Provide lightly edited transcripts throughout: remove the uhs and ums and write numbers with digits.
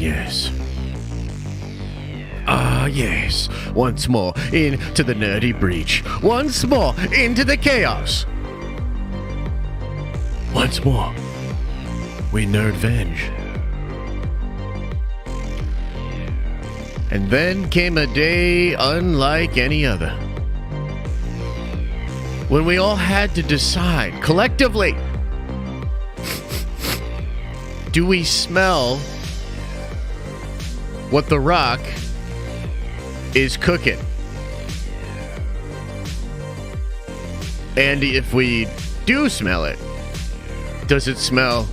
yes. Ah, yes. Once more into the nerdy breach. Once more into the chaos. Once more, we nerd venge. And then came a day unlike any other, when we all had to decide collectively, do we smell what The Rock is cooking? And if we do smell it, does it smell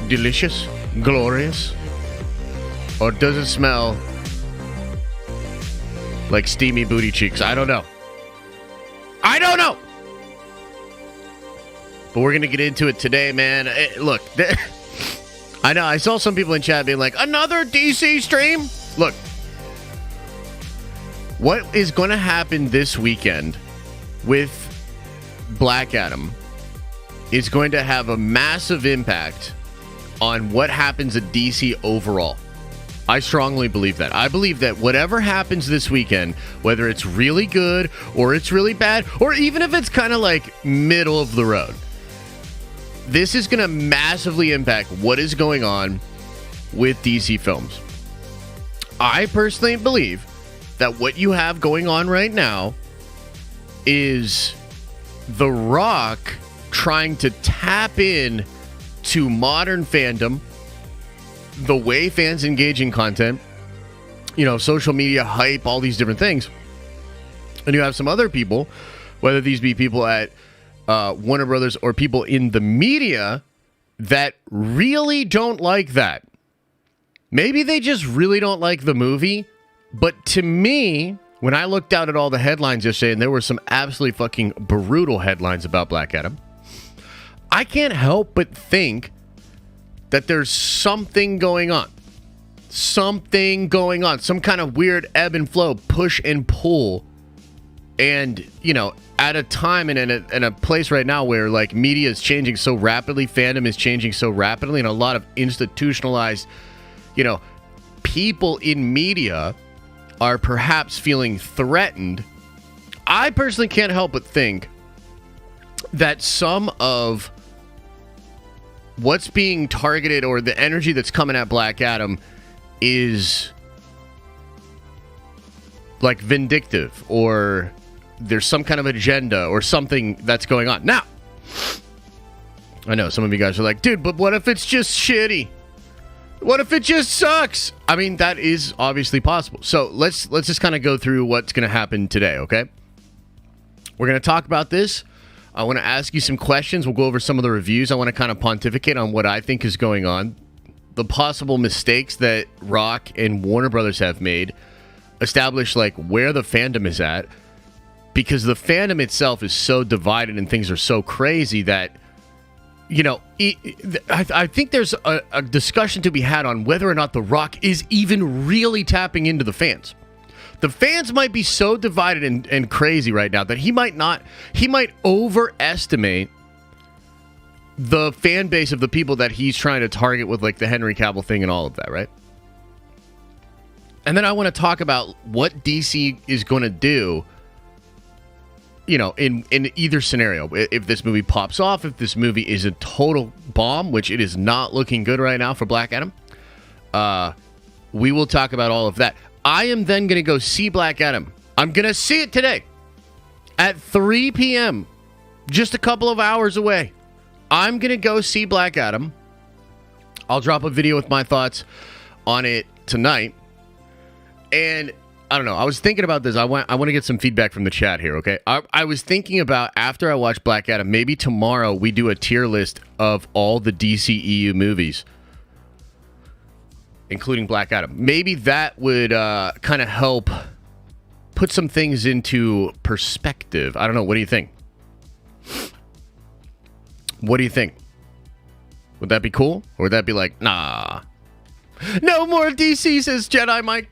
delicious, glorious? Or does it smell like steamy booty cheeks? I don't know. I don't know. But we're going to get into it today, man. Look, I know, I saw some people in chat being like, another DC stream? Look, what is going to happen this weekend with Black Adam is going to have a massive impact on what happens at DC overall. I strongly believe that. I believe that whatever happens this weekend, whether it's really good or it's really bad, or even if it's kind of like middle of the road, this is going to massively impact what is going on with DC films. I personally believe that what you have going on right now is The Rock trying to tap in to modern fandom, the way fans engage in content, you know, social media hype, all these different things. And you have some other people, whether these be people at Warner Brothers or people in the media, that really don't like that. Maybe they just really don't like the movie. But to me, when I looked out at all the headlines yesterday, and there were some absolutely fucking brutal headlines about Black Adam, I can't help but think that there's something going on. Something going on. Some kind of weird ebb and flow, push and pull. And, you know, at a time and in a place right now where, like, media is changing so rapidly, fandom is changing so rapidly, and a lot of institutionalized, you know, people in media are perhaps feeling threatened. I personally can't help but think that some of what's being targeted or the energy that's coming at Black Adam is like vindictive, or there's some kind of agenda or something that's going on. Now, I know some of you guys are like, dude, but what if it's just shitty? What if it just sucks? I mean, that is obviously possible. So let's just kind of go through what's going to happen today, okay? We're going to talk about this. I want to ask you some questions. We'll go over some of the reviews. I want to kind of pontificate on what I think is going on, the possible mistakes that Rock and Warner Brothers have made, establish like where the fandom is at, because the fandom itself is so divided and things are so crazy that, you know, I think there's a discussion to be had on whether or not The Rock is even really tapping into the fans. The fans might be so divided and crazy right now that he might overestimate the fan base of the people that he's trying to target with, like, the Henry Cavill thing and all of that, right? And then I want to talk about what DC is going to do, you know, in either scenario. If this movie pops off, if this movie is a total bomb, which it is not looking good right now for Black Adam, we will talk about all of that. I am then going to go see Black Adam. I'm going to see it today at 3 p.m., just a couple of hours away. I'm going to go see Black Adam. I'll drop a video with my thoughts on it tonight. And I don't know. I was thinking about this. I want to get some feedback from the chat here, okay? I was thinking about, after I watch Black Adam, maybe tomorrow we do a tier list of all the DCEU movies, including Black Adam. Maybe that would kind of help put some things into perspective. I don't know. What do you think? What do you think? Would that be cool? Or would that be like, nah? No more DC, says Jedi Mike.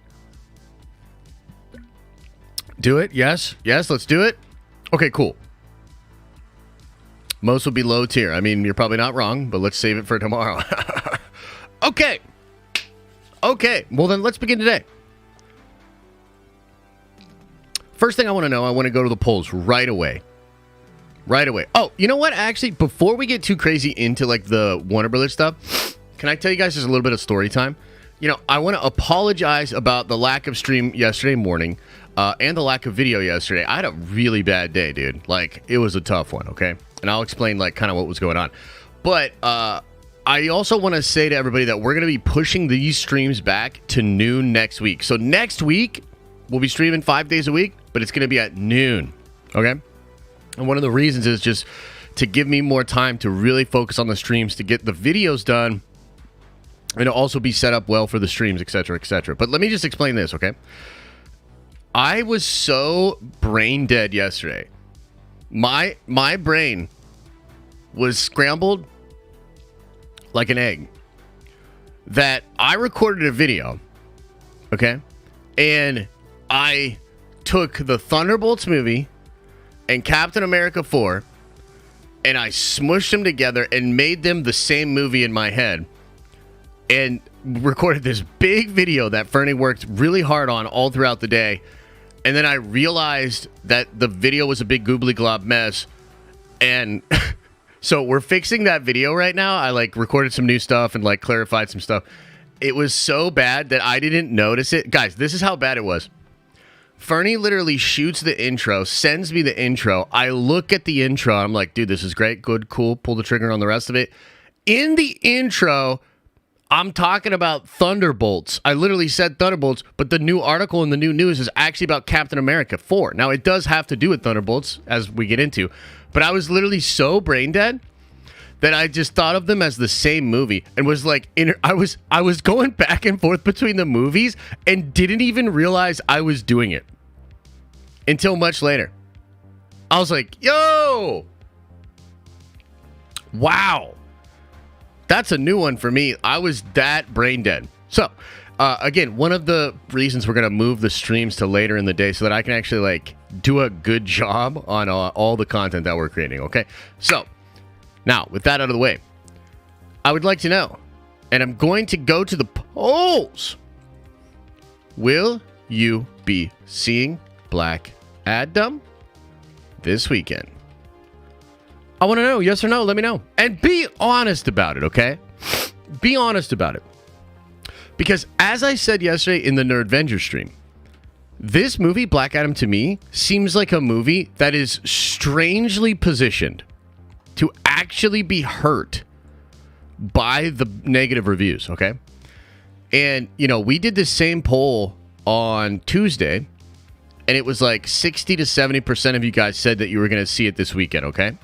Do it? Yes. Yes, let's do it. Okay, cool. Most will be low tier. I mean, you're probably not wrong, but let's save it for tomorrow. Okay. Okay, well then let's begin today. First thing I want to know, I want to go to the polls right away. Right away. Oh, you know what? Actually, before we get too crazy into like the Warner Brothers stuff, can I tell you guys just a little bit of story time? You know, I want to apologize about the lack of stream yesterday morning and the lack of video yesterday. I had a really bad day, dude. Like, it was a tough one, okay? And I'll explain like kind of what was going on. But I also want to say to everybody that we're going to be pushing these streams back to noon next week. So next week, we'll be streaming 5 days a week, but it's going to be at noon, okay? And one of the reasons is just to give me more time to really focus on the streams, to get the videos done, and to also be set up well for the streams, etc., etc. But let me just explain this, okay? I was so brain dead yesterday. My brain was scrambled like an egg that I recorded a video, okay? And I took the Thunderbolts movie and Captain America 4 and I smushed them together and made them the same movie in my head and recorded this big video that Fernie worked really hard on all throughout the day. And then I realized that the video was a big goobly glob mess. And so we're fixing that video right now. I like recorded some new stuff and like clarified some stuff. It was so bad that I didn't notice it. Guys, this is how bad it was. Fernie literally shoots the intro, sends me the intro. I look at the intro. I'm like, dude, this is great. Good, cool. Pull the trigger on the rest of it. In the intro, I'm talking about Thunderbolts. I literally said Thunderbolts, but the new article in the new news is actually about Captain America 4. Now, it does have to do with Thunderbolts, as we get into, but I was literally so brain dead that I just thought of them as the same movie and was like, I was going back and forth between the movies and didn't even realize I was doing it until much later. I was like, yo, wow. That's a new one for me. I was that brain dead. So, again, one of the reasons we're going to move the streams to later in the day so that I can actually, like, do a good job on all the content that we're creating, okay? So, now, with that out of the way, I would like to know, and I'm going to go to the polls. Will you be seeing Black Adam this weekend? I want to know, yes or no, let me know. And be honest about it, okay? Be honest about it. Because as I said yesterday in the Nerdvenger stream, this movie, Black Adam, to me, seems like a movie that is strangely positioned to actually be hurt by the negative reviews, okay? And, you know, we did the same poll on Tuesday, and it was like 60 to 70% of you guys said that you were going to see it this weekend, okay?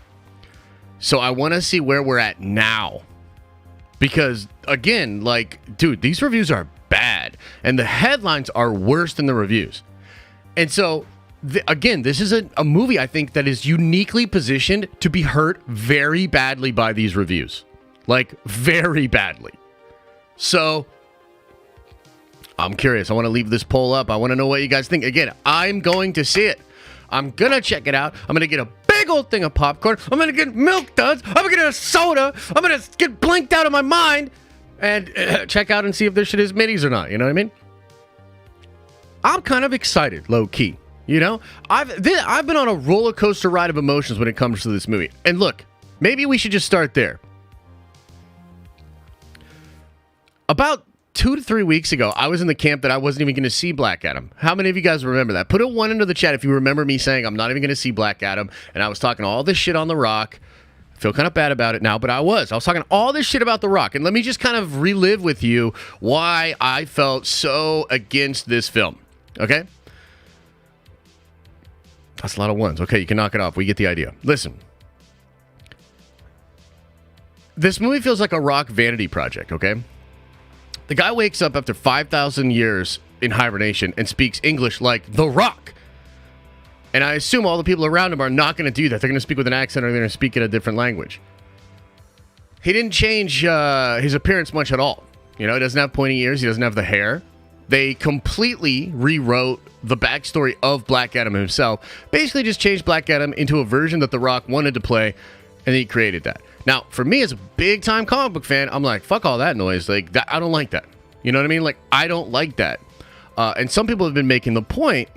So I want to see where we're at now. Because, again, like, dude, these reviews are bad. And the headlines are worse than the reviews. And so, again, this is a movie, I think, that is uniquely positioned to be hurt very badly by these reviews. Like, very badly. So, I'm curious. I want to leave this poll up. I want to know what you guys think. Again, I'm going to see it. I'm going to check it out. I'm going to get a big old thing of popcorn. I'm going to get Milk Duds. I'm going to get a soda. I'm going to get blinked out of my mind and check out and see if this shit is middies or not. You know what I mean? I'm kind of excited, low key. You know, I've been on a roller coaster ride of emotions when it comes to this movie. And look, maybe we should just start there. About 2 to 3 weeks ago, I was in the camp that I wasn't even going to see Black Adam. How many of you guys remember that? Put a 1 into the chat if you remember me saying I'm not even going to see Black Adam. And I was talking all this shit on The Rock. I feel kind of bad about it now, but I was talking all this shit about The Rock. And let me just kind of relive with you why I felt so against this film. Okay? That's a lot of ones. Okay, you can knock it off. We get the idea. Listen. This movie feels like a Rock vanity project, okay? The guy wakes up after 5,000 years in hibernation and speaks English like The Rock. And I assume all the people around him are not going to do that. They're going to speak with an accent or they're going to speak in a different language. He didn't change his appearance much at all. You know, he doesn't have pointy ears. He doesn't have the hair. They completely rewrote the backstory of Black Adam himself. Basically just changed Black Adam into a version that The Rock wanted to play, and he created that. Now, for me as a big-time comic book fan, I'm like, fuck all that noise. Like, that, I don't like that. You know what I mean? Like, I don't like that. And some people have been making the point.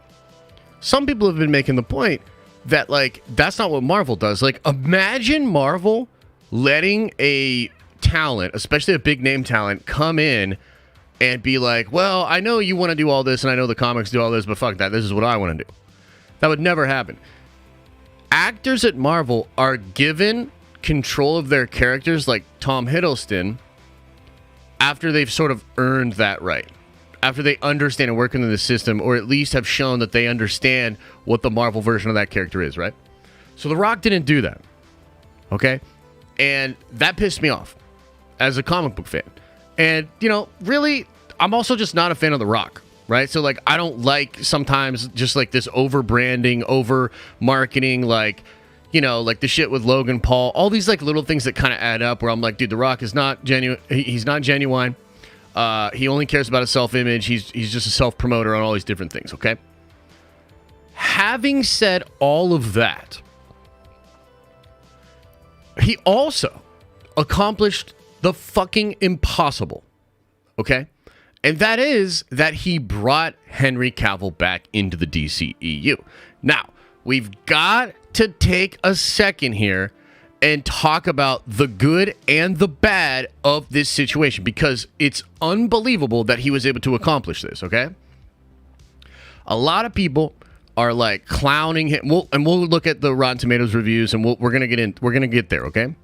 That, like, that's not what Marvel does. Like, imagine Marvel letting a talent, especially a big name talent, come in and be like, well, I know you want to do all this, and I know the comics do all this, but fuck that. This is what I want to do. That would never happen. Actors at Marvel are given control of their characters, like Tom Hiddleston, after they've sort of earned that right. After they understand and work into the system, or at least have shown that they understand what the Marvel version of that character is, right? So The Rock didn't do that. Okay? And that pissed me off as a comic book fan. And, you know, really, I'm also just not a fan of The Rock, right? So, like, I don't like sometimes just, like, this over-branding, over-marketing, like, you know, like the shit with Logan Paul. All these, like, little things that kind of add up where I'm like, dude, The Rock is not genuine. He's not genuine. He only cares about his self-image. He's just a self-promoter on all these different things, okay? Having said all of that, he also accomplished the fucking impossible, okay? And that is that he brought Henry Cavill back into the DCEU. Now, we've got to take a second here and talk about the good and the bad of this situation, because it's unbelievable that he was able to accomplish this, okay? A lot of people are like clowning him. We'll look at the Rotten Tomatoes reviews, and we're gonna get there, okay?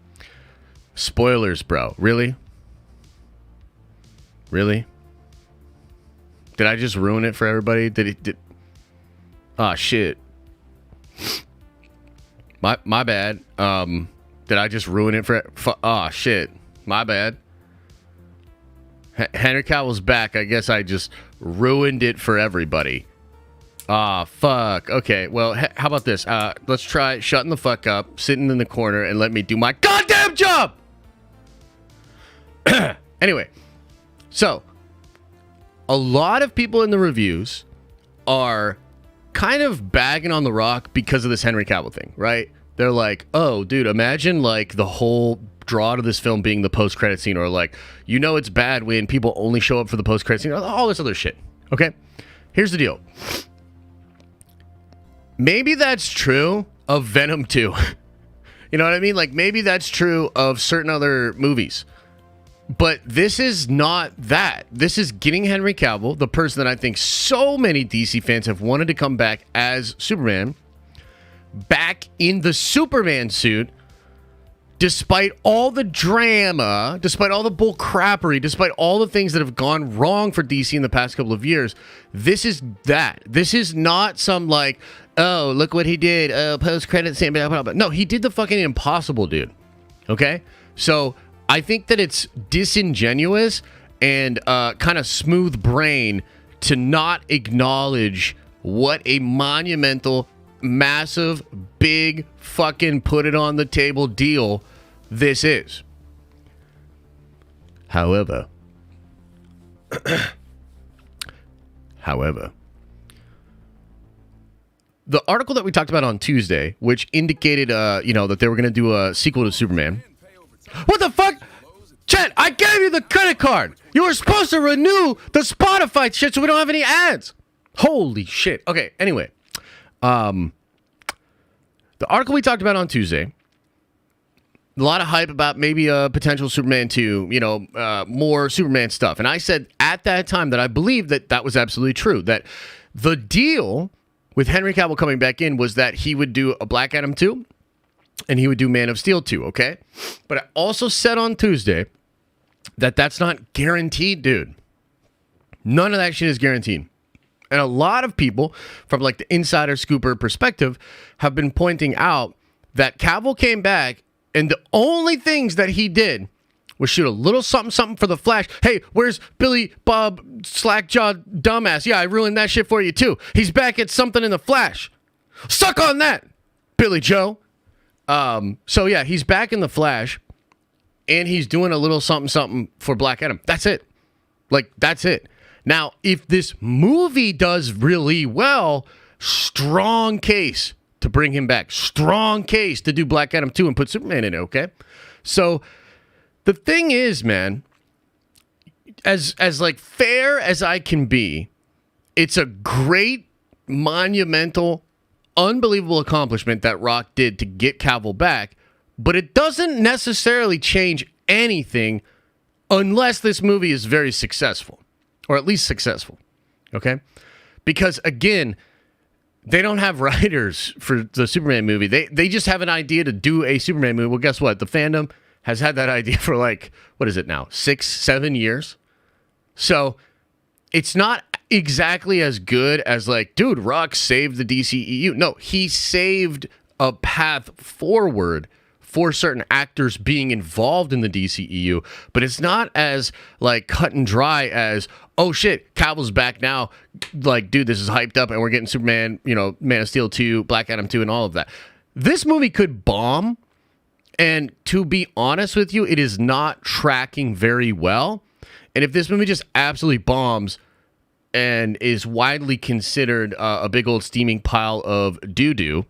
Spoilers, bro. Really? Did I just ruin it for everybody? Oh shit. My bad. Did I just ruin it for oh shit. My bad. Henry Cavill's back. I guess I just ruined it for everybody. Ah, fuck. Okay, well, how about this? Let's try shutting the fuck up, sitting in the corner, and let me do my goddamn job! Anyway, so, a lot of people in the reviews are kind of bagging on The Rock because of this Henry Cavill thing, right? They're like, oh, dude, imagine, like, the whole draw to this film being the post-credit scene, or, like, you know it's bad when people only show up for the post-credit scene, all this other shit, okay? Here's the deal. Maybe that's true of Venom 2. You know what I mean? Like, maybe that's true of certain other movies. But this is not that. This is getting Henry Cavill, the person that I think so many DC fans have wanted to come back as Superman, back in the Superman suit, despite all the drama, despite all the bull crappery, despite all the things that have gone wrong for DC in the past couple of years. This is that. This is not some, like, oh, look what he did, post-credit scene, blah, blah, blah. No, he did the fucking impossible, dude. Okay? So, I think that it's disingenuous and kind of smooth brain to not acknowledge what a monumental, massive, big, fucking put it on the table deal this is. However, the article that we talked about on Tuesday, which indicated, that they were going to do a sequel to Superman. What the fuck? Chet, I gave you the credit card. You were supposed to renew the Spotify shit so we don't have any ads. Holy shit. Okay, anyway. The article we talked about on Tuesday, a lot of hype about maybe a potential Superman 2, more Superman stuff. And I said at that time that I believed that that was absolutely true. That the deal with Henry Cavill coming back in was that he would do a Black Adam 2 and he would do Man of Steel 2, okay? But I also said on Tuesday that that's not guaranteed, dude. None of that shit is guaranteed. And a lot of people, from like the insider scooper perspective, have been pointing out that Cavill came back and the only things that he did was shoot a little something for the Flash. Hey, where's Billy Bob Slackjaw dumbass? Yeah, I ruined that shit for you too. He's back at something in the Flash. Suck on that, Billy Joe. So yeah, he's back in the Flash and he's doing a little something for Black Adam. That's it. Like, that's it. Now, if this movie does really well, strong case to bring him back. Strong case to do Black Adam 2 and put Superman in it, okay? So, the thing is, man, as like fair as I can be, it's a great, monumental, unbelievable accomplishment that Rock did to get Cavill back, but it doesn't necessarily change anything unless this movie is very successful, or at least successful, okay? Because, again, they don't have writers for the Superman movie. They just have an idea to do a Superman movie. Well, guess what? The fandom has had that idea for like, what is it now, 6-7 years? So it's not exactly as good as like, dude, Rock saved the DCEU. No, he saved a path forward for certain actors being involved in the DCEU, but it's not as like cut and dry as, oh shit, Cavill's back now. Like, dude, this is hyped up and we're getting Superman, Man of Steel 2, Black Adam 2, and all of that. This movie could bomb, and to be honest with you, it is not tracking very well. And if this movie just absolutely bombs and is widely considered a big old steaming pile of doo-doo,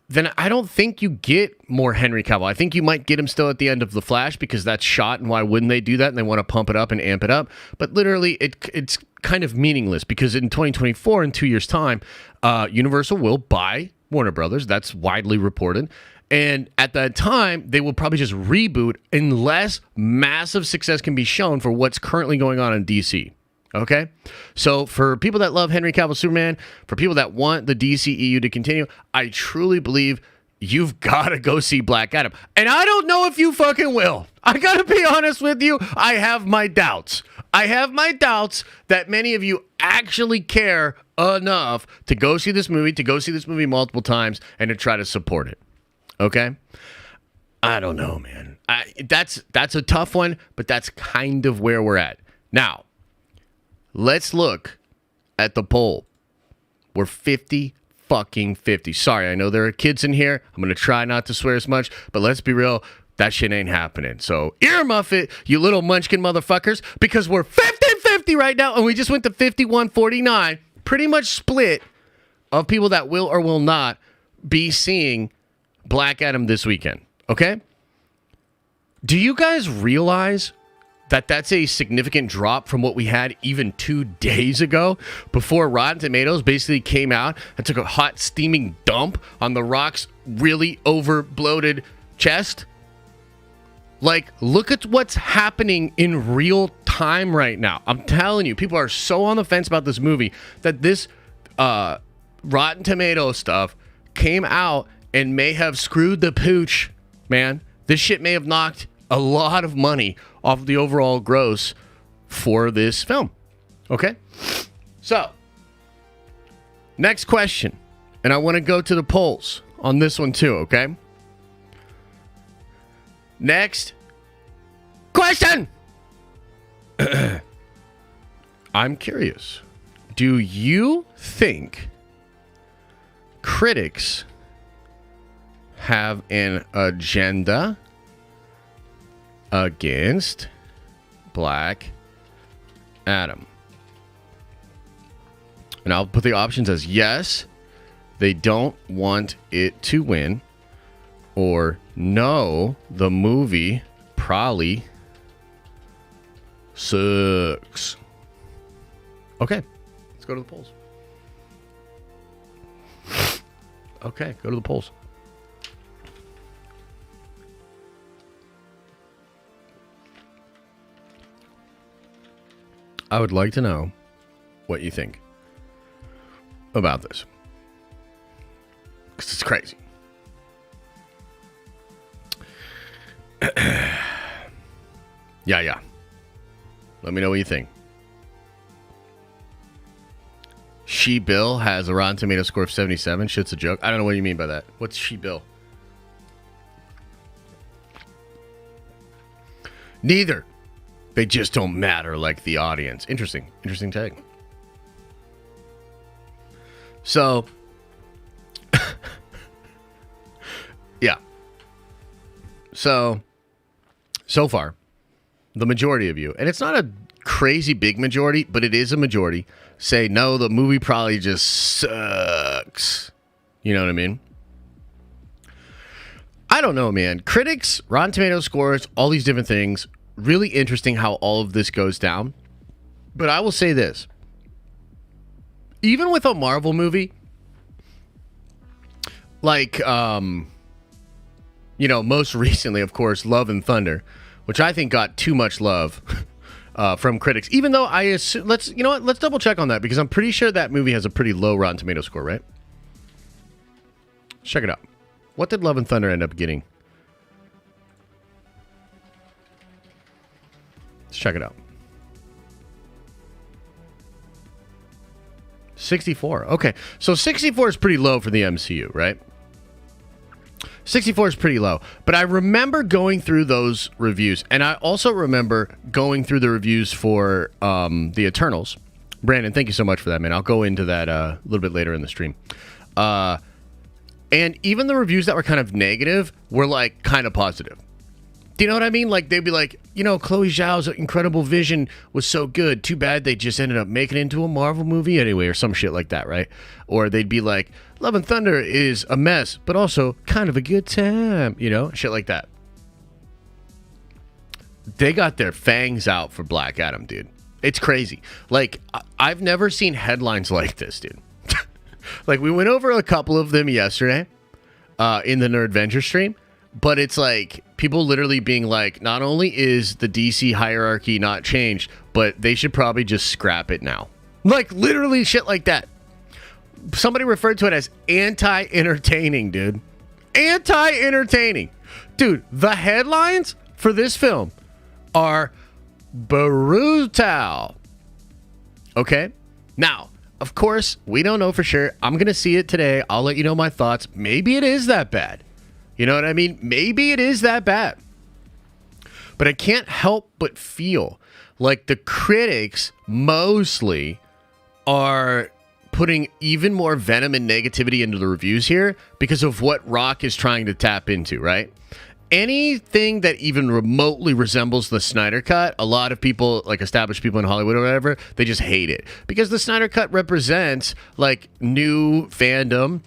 then I don't think you get more Henry Cavill. I think you might get him still at the end of The Flash because that's shot, and why wouldn't they do that? And they want to pump it up and amp it up. But literally, it's kind of meaningless because in 2024, in 2 years' time, Universal will buy Warner Brothers. That's widely reported. And at that time, they will probably just reboot unless massive success can be shown for what's currently going on in DC. Okay? So for people that love Henry Cavill Superman, for people that want the DCEU to continue, I truly believe you've got to go see Black Adam. And I don't know if you fucking will. I got to be honest with you. I have my doubts. I have my doubts that many of you actually care enough to go see this movie, multiple times, and to try to support it. Okay? I don't know, man. That's a tough one, but that's kind of where we're at. Now, let's look at the poll. We're 50 fucking 50. Sorry, I know there are kids in here. I'm going to try not to swear as much, but let's be real. That shit ain't happening. So earmuff it, you little munchkin motherfuckers, because we're 50-50 right now, and we just went to 51-49. Pretty much split of people that will or will not be seeing Black Adam this weekend. Okay? Do you guys realize that that's a significant drop from what we had even 2 days ago, before Rotten Tomatoes basically came out and took a hot steaming dump on The Rock's really over bloated chest? Like, look at what's happening in real time right now. I'm telling you, people are so on the fence about this movie that this Rotten Tomatoes stuff came out and may have screwed the pooch, man. This shit may have knocked a lot of money off of the overall gross for this film. Okay? So, next question. And I want to go to the polls on this one too, okay? Next question. I'm curious. Do you think critics have an agenda against Black Adam? And I'll put the options as yes, they don't want it to win, or no, the movie probably sucks. Okay, let's go to the polls. Okay, go to the polls. I would like to know what you think about this, because it's crazy. Yeah. Let me know what you think. She Bill has a Rotten Tomato score of 77. Shit's a joke. I don't know what you mean by that. What's She Bill? Neither. They just don't matter like the audience. Interesting tag. So, yeah. So far, the majority of you, and it's not a crazy big majority, but it is a majority, say, no, the movie probably just sucks. You know what I mean? I don't know, man. Critics, Rotten Tomato scores, all these different things. really interesting how all of this goes down. But I will say this. Even with a Marvel movie, like, most recently, of course, Love and Thunder, which I think got too much love from critics. Even though I assume, let's double check on that, because I'm pretty sure that movie has a pretty low Rotten Tomato score, right? Let's check it out. What did Love and Thunder end up getting? Let's check it out. 64. Okay. So 64 is pretty low for the MCU, right? 64 is pretty low. But I remember going through those reviews. And I also remember going through the reviews for the Eternals. Brandon, thank you so much for that, man. I'll go into that a little bit later in the stream. And even the reviews that were kind of negative were like kind of positive. Do you know what I mean? Like, they'd be like, Chloe Zhao's incredible vision was so good. Too bad they just ended up making it into a Marvel movie anyway, or some shit like that, right? Or they'd be like, Love and Thunder is a mess, but also kind of a good time, shit like that. They got their fangs out for Black Adam, dude. It's crazy. Like, I've never seen headlines like this, dude. Like, we went over a couple of them yesterday in the Nerdventure stream. But it's like people literally being like, not only is the DC hierarchy not changed, but they should probably just scrap it now. Like, literally shit like that. Somebody referred to it as anti-entertaining, dude. Anti-entertaining. Dude, the headlines for this film are brutal. Okay? Now, of course, we don't know for sure. I'm going to see it today. I'll let you know my thoughts. Maybe it is that bad. You know what I mean? Maybe it is that bad. But I can't help but feel like the critics mostly are putting even more venom and negativity into the reviews here because of what Rock is trying to tap into, right? Anything that even remotely resembles the Snyder Cut, a lot of people, like established people in Hollywood or whatever, they just hate it. Because the Snyder Cut represents like new fandom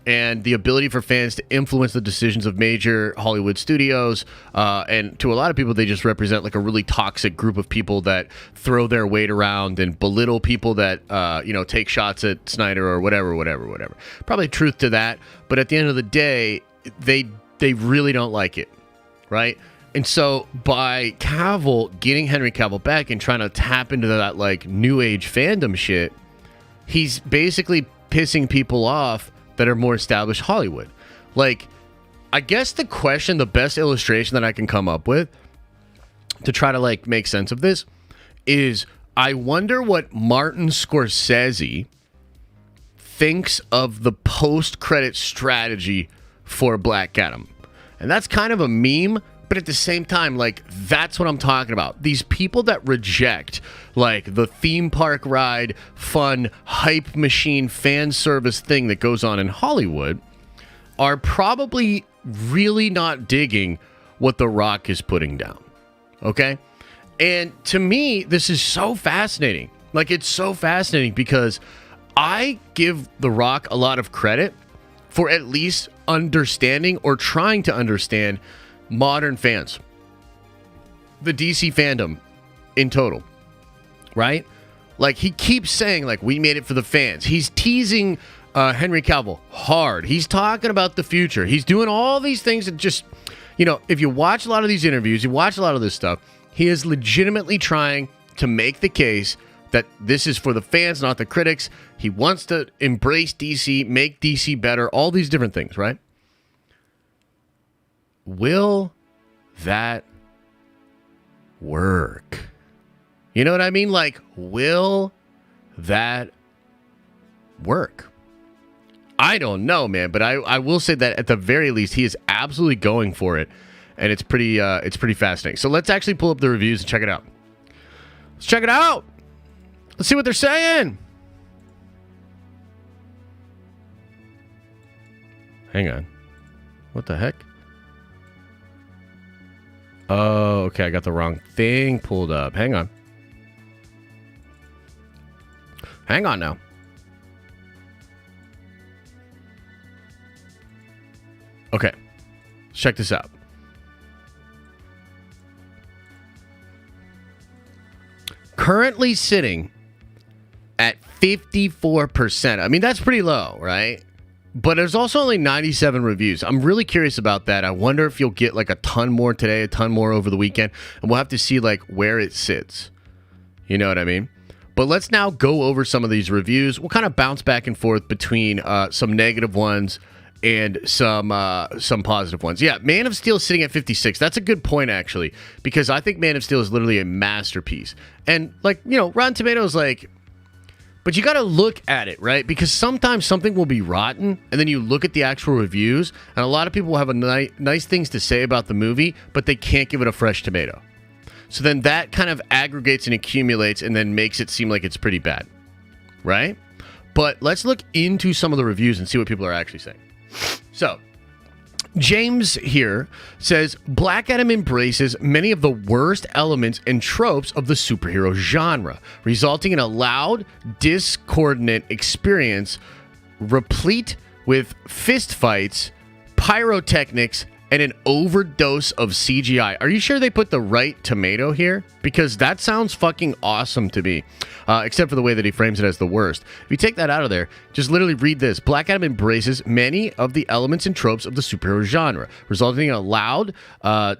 and the ability for fans to influence the decisions of major Hollywood studios. And to a lot of people, they just represent like a really toxic group of people that throw their weight around and belittle people that, take shots at Snyder or whatever. Probably truth to that. But at the end of the day, they really don't like it, right? And so by Cavill getting Henry Cavill back and trying to tap into that like new age fandom shit, he's basically pissing people off that are more established Hollywood. Like, I guess the best illustration that I can come up with to try to like make sense of this is I wonder what Martin Scorsese thinks of the post-credit strategy for Black Adam. And that's kind of a meme, but at the same time, like, that's what I'm talking about. These people that reject, like, the theme park ride, fun, hype machine, fan service thing that goes on in Hollywood are probably really not digging what The Rock is putting down. Okay? And to me, this is so fascinating. Like, it's so fascinating because I give The Rock a lot of credit for at least understanding or trying to understand modern fans, the DC fandom in total, right? Like, he keeps saying, like, we made it for the fans. He's teasing Henry Cavill hard. He's talking about the future. He's doing all these things that just, if you watch a lot of these interviews, you watch a lot of this stuff, he is legitimately trying to make the case that this is for the fans, not the critics. He wants to embrace DC, make DC better, all these different things, right? Will that work? You know what I mean? Like, will that work? I don't know, man, but I will say that at the very least, he is absolutely going for it, and it's pretty fascinating. So let's actually pull up the reviews and check it out. Let's check it out. Let's see what they're saying. Hang on. What the heck? Oh, okay. I got the wrong thing pulled up. Hang on. Hang on now. Okay. Check this out. currently sitting at 54%. I mean, that's pretty low, right? But there's also only 97 reviews. I'm really curious about that. I wonder if you'll get like a ton more today, a ton more over the weekend, and we'll have to see like where it sits. You know what I mean? But let's now go over some of these reviews. We'll kind of bounce back and forth between some negative ones and some positive ones. Yeah, Man of Steel is sitting at 56. That's a good point, actually, because I think Man of Steel is literally a masterpiece. And, like, you know, Rotten Tomatoes, like... But you got to look at it, right? Because sometimes something will be rotten, and then you look at the actual reviews, and a lot of people will have nice things to say about the movie, but they can't give it a fresh tomato. So then that kind of aggregates and accumulates and then makes it seem like it's pretty bad, right? But let's look into some of the reviews and see what people are actually saying. So, James here says, Black Adam embraces many of the worst elements and tropes of the superhero genre, resulting in a loud, discordant experience replete with fistfights, pyrotechnics, and an overdose of CGI. Are you sure they put the right tomato here? Because that sounds fucking awesome to me. Except for the way that he frames it as the worst. If you take that out of there, just literally read this. Black Adam embraces many of the elements and tropes of the superhero genre, resulting in a loud,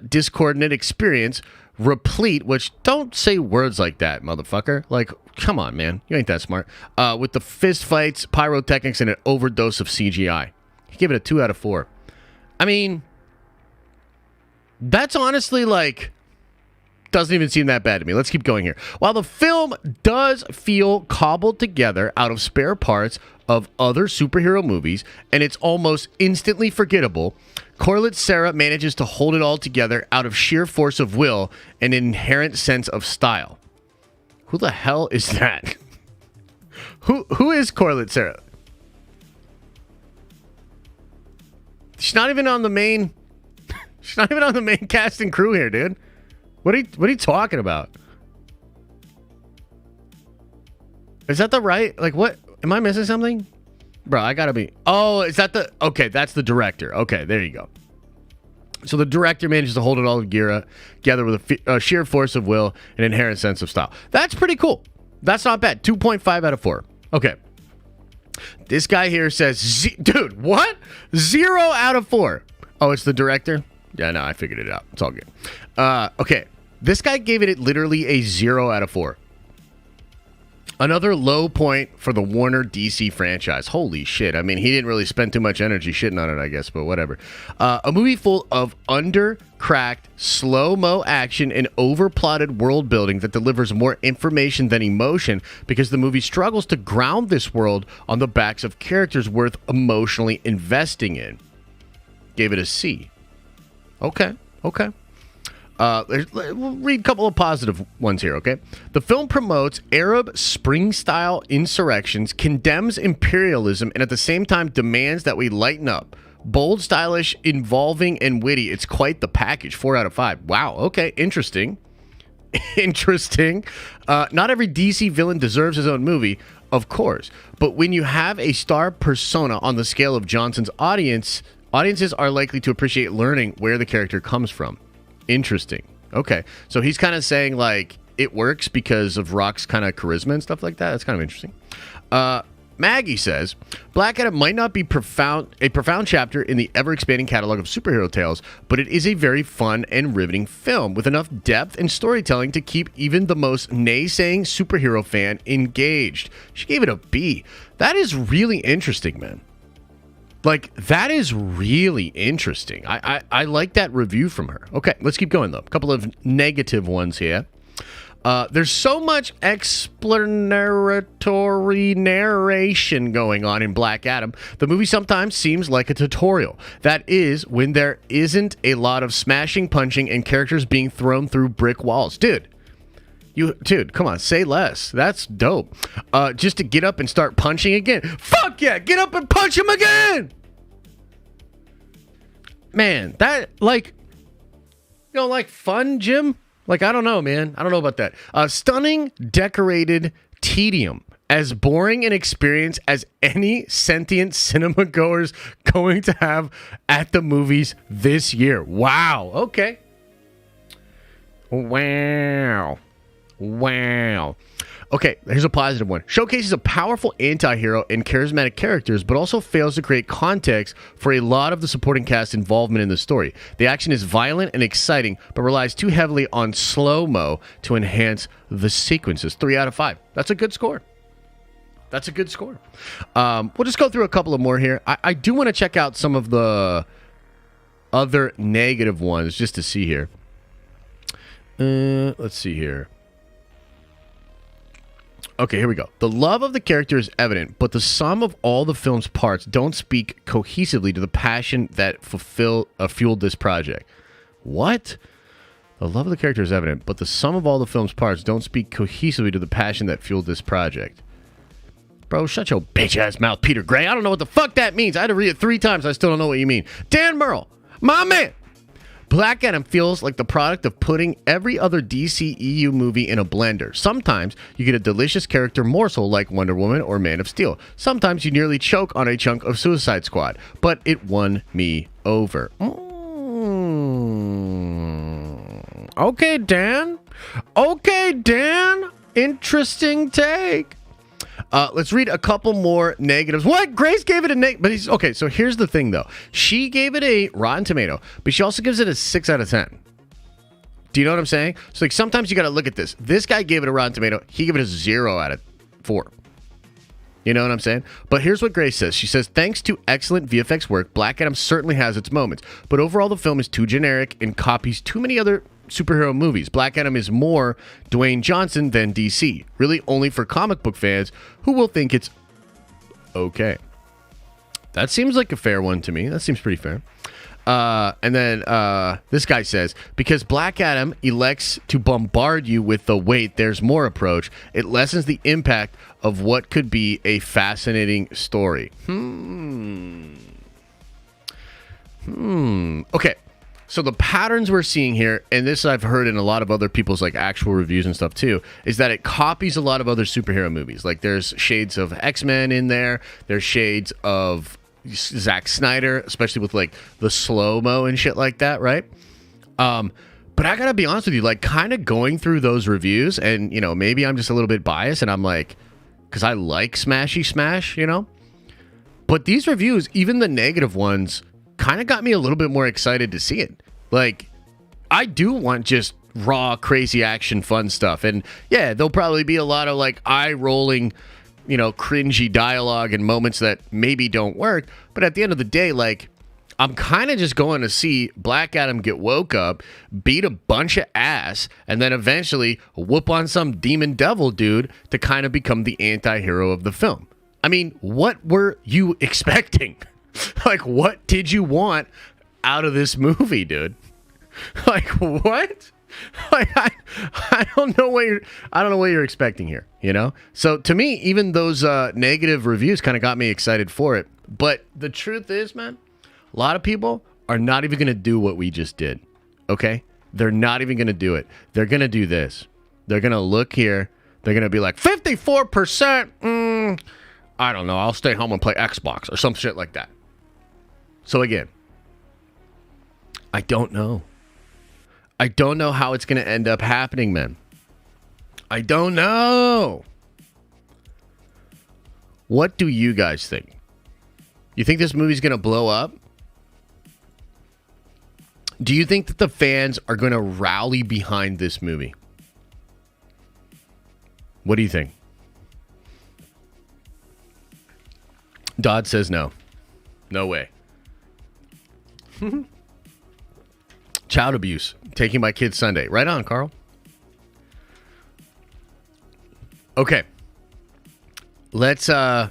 discordant experience replete, which don't say words like that, motherfucker. Like, come on, man. You ain't that smart. With the fist fights, pyrotechnics, and an overdose of CGI. Give it a 2 out of 4. I mean... That's honestly, like, doesn't even seem that bad to me. Let's keep going here. While the film does feel cobbled together out of spare parts of other superhero movies, and it's almost instantly forgettable, Corlett Sarah manages to hold it all together out of sheer force of will and an inherent sense of style. Who the hell is that? Who is Corlett Sarah? She's not even on the main... She's not even on the main cast and crew here, dude. What are you talking about? Is that the right? Like, what? Am I missing something? Bro, I gotta be... Oh, is that the... Okay, that's the director. Okay, there you go. So the director manages to hold it all together with a sheer force of will and inherent sense of style. That's pretty cool. That's not bad. 2.5 out of 4. Okay. This guy here says... Dude, what? 0 out of 4. Oh, it's the director? Yeah, no, I figured it out. It's all good. Okay. This guy gave it literally a 0 out of 4. Another low point for the Warner DC franchise. Holy shit. I mean, he didn't really spend too much energy shitting on it, I guess, but whatever. A movie full of under-cracked, slow-mo action and over-plotted world building that delivers more information than emotion because the movie struggles to ground this world on the backs of characters worth emotionally investing in. Gave it a C. Okay. We'll read a couple of positive ones here, okay? The film promotes Arab Spring-style insurrections, condemns imperialism, and at the same time demands that we lighten up. Bold, stylish, involving, and witty. It's quite the package. 4 out of 5. Wow, okay, interesting. Interesting. Not every DC villain deserves his own movie, of course. But when you have a star persona on the scale of Johnson's audiences are likely to appreciate learning where the character comes from. Interesting. Okay. So he's kind of saying, like, it works because of Rock's kind of charisma and stuff like that. That's kind of interesting. Maggie says, Black Adam might not be a profound chapter in the ever-expanding catalog of superhero tales, but it is a very fun and riveting film with enough depth and storytelling to keep even the most naysaying superhero fan engaged. She gave it a B. That is really interesting, man. Like, that is really interesting. I like that review from her. Okay, let's keep going, though. A couple of negative ones here. There's so much explanatory narration going on in Black Adam. The movie sometimes seems like a tutorial. That is, when there isn't a lot of smashing, punching, and characters being thrown through brick walls. Dude, come on, say less. That's dope. Just to get up and start punching again. Fuck yeah, get up and punch him again! Man, that, like, you know, like fun, Jim? Like, I don't know, man. I don't know about that. Stunning, decorated tedium. As boring an experience as any sentient cinema goers going to have at the movies this year. Wow. Okay. Wow. Wow. Okay, here's a positive one. Showcases a powerful anti-hero and charismatic characters, but also fails to create context for a lot of the supporting cast involvement in the story. The action is violent and exciting, but relies too heavily on slow-mo to enhance the sequences. 3 out of 5. That's a good score. That's a good score. We'll just go through a couple of more here. I do want to check out some of the other negative ones just to see here. Let's see here. Okay, here we go. The love of the character is evident, but the sum of all the film's parts don't speak cohesively to the passion that fueled this project. What? The love of the character is evident, but the sum of all the film's parts don't speak cohesively to the passion that fueled this project. Bro, shut your bitch-ass mouth, Peter Gray. I don't know what the fuck that means. I had to read it 3 times. I still don't know what you mean. Dan Merle, my man. Black Adam feels like the product of putting every other DCEU movie in a blender. Sometimes you get a delicious character morsel like Wonder Woman or Man of Steel. Sometimes you nearly choke on a chunk of Suicide Squad. But it won me over. Okay, Dan. Okay, Dan. Interesting take. Let's read a couple more negatives. What? Grace gave it a negative. But okay, so here's the thing, though. She gave it a Rotten Tomato, but she also gives it a 6 out of 10. Do you know what I'm saying? So, like, sometimes you got to look at this. This guy gave it a Rotten Tomato. He gave it a 0 out of 4. You know what I'm saying? But here's what Grace says. She says, thanks to excellent VFX work, Black Adam certainly has its moments. But overall, the film is too generic and copies too many other superhero movies. Black Adam is more Dwayne Johnson than DC. Really only for comic book fans who will think it's okay. That seems like a fair one to me. That seems pretty fair. And then this guy says, because Black Adam elects to bombard you with the wait, there's more approach, it lessens the impact of what could be a fascinating story. Okay. So the patterns we're seeing here, and this I've heard in a lot of other people's like actual reviews and stuff too, is that it copies a lot of other superhero movies. Like there's shades of X-Men in there. There's shades of Zack Snyder, especially with like the slow-mo and shit like that, right? But I gotta be honest with you, like kind of going through those reviews, and you know, maybe I'm just a little bit biased, and I'm like, because I like Smashy Smash, you know? But these reviews, even the negative ones, kind of got me a little bit more excited to see it. Like, I do want just raw, crazy action, fun stuff. And yeah, there'll probably be a lot of like eye-rolling, you know, cringy dialogue and moments that maybe don't work. But at the end of the day, like, I'm kind of just going to see Black Adam get woke up, beat a bunch of ass, and then eventually whoop on some demon devil dude to kind of become the anti-hero of the film. I mean, what were you expecting? Like, what did you want out of this movie, dude? Like, what? Like, I don't know what you're expecting here, you know? So to me, even those negative reviews kind of got me excited for it. But the truth is, man, a lot of people are not even going to do what we just did, okay? They're not even going to do it. They're going to do this. They're going to look here. They're going to be like, 54%? I don't know. I'll stay home and play Xbox or some shit like that. So again, I don't know. I don't know how it's going to end up happening, man. I don't know. What do you guys think? You think this movie's going to blow up? Do you think that the fans are going to rally behind this movie? What do you think? Dodd says no. No way. Child abuse. Taking my kid Sunday. Right on, Carl. Okay. Let's go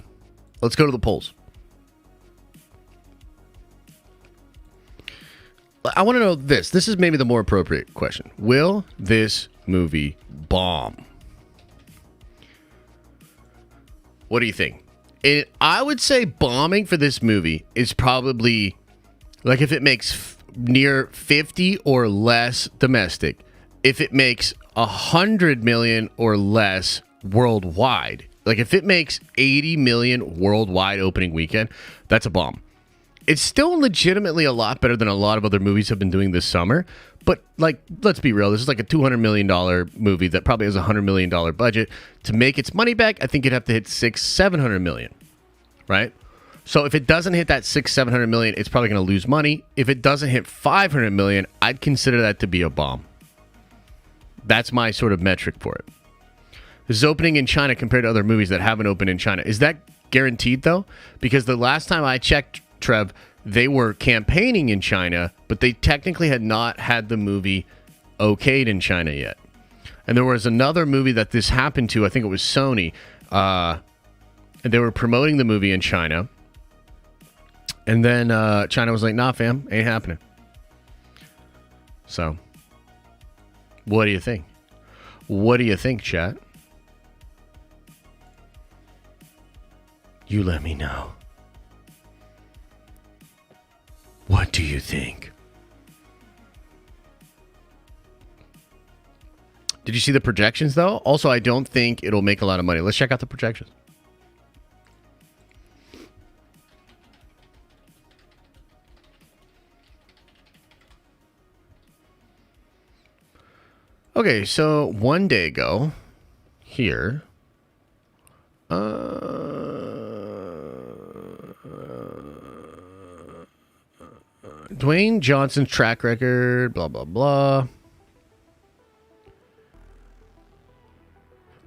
to the polls. I want to know this. This is maybe the more appropriate question. Will this movie bomb? What do you think? I would say bombing for this movie is probably like if it makes near 50 or less domestic, if it makes 100 million or less worldwide, like if it makes 80 million worldwide opening weekend, that's a bomb. It's still legitimately a lot better than a lot of other movies have been doing this summer. But, like, let's be real. This is like a $200 million movie that probably has a $100 million budget. To make its money back, I think it'd have to hit $600-700 million, right? So if it doesn't hit that $600-700 million, it's probably going to lose money. If it doesn't hit $500 million, I'd consider that to be a bomb. That's my sort of metric for it. This is opening in China compared to other movies that haven't opened in China. Is that guaranteed, though? Because the last time I checked, Trev, they were campaigning in China, but they technically had not had the movie okayed in China yet. And there was another movie that this happened to. I think it was Sony. And they were promoting the movie in China. And then China was like, nah, fam, ain't happening. So, what do you think? What do you think, chat? You let me know. What do you think? Did you see the projections, though? Also, I don't think it'll make a lot of money. Let's check out the projections. Okay, so one day ago, here, Dwayne Johnson's track record, blah, blah, blah.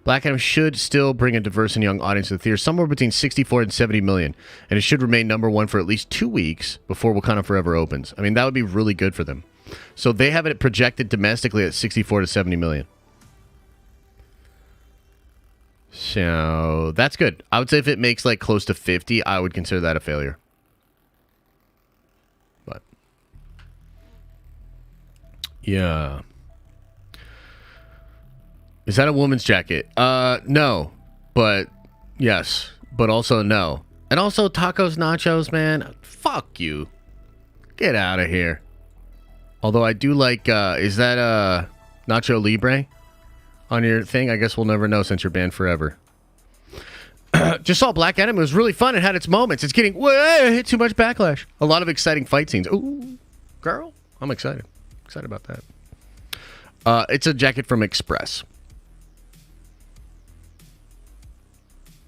Black Adam should still bring a diverse and young audience to the theater, somewhere between 64 and 70 million, and it should remain number one for at least 2 weeks before Wakanda Forever opens. I mean, that would be really good for them. So they have it projected domestically at 64 to 70 million. So that's good. I would say if it makes like close to 50, I would consider that a failure. But yeah. Is that a woman's jacket? No. But yes. But also no. And also tacos, nachos, man. Fuck you. Get out of here. Although I do like, is that Nacho Libre on your thing? I guess we'll never know since you're banned forever. Just saw Black Adam. It was really fun. It had its moments. It's getting way too much backlash. A lot of exciting fight scenes. Ooh, girl. I'm excited. Excited about that. It's a jacket from Express.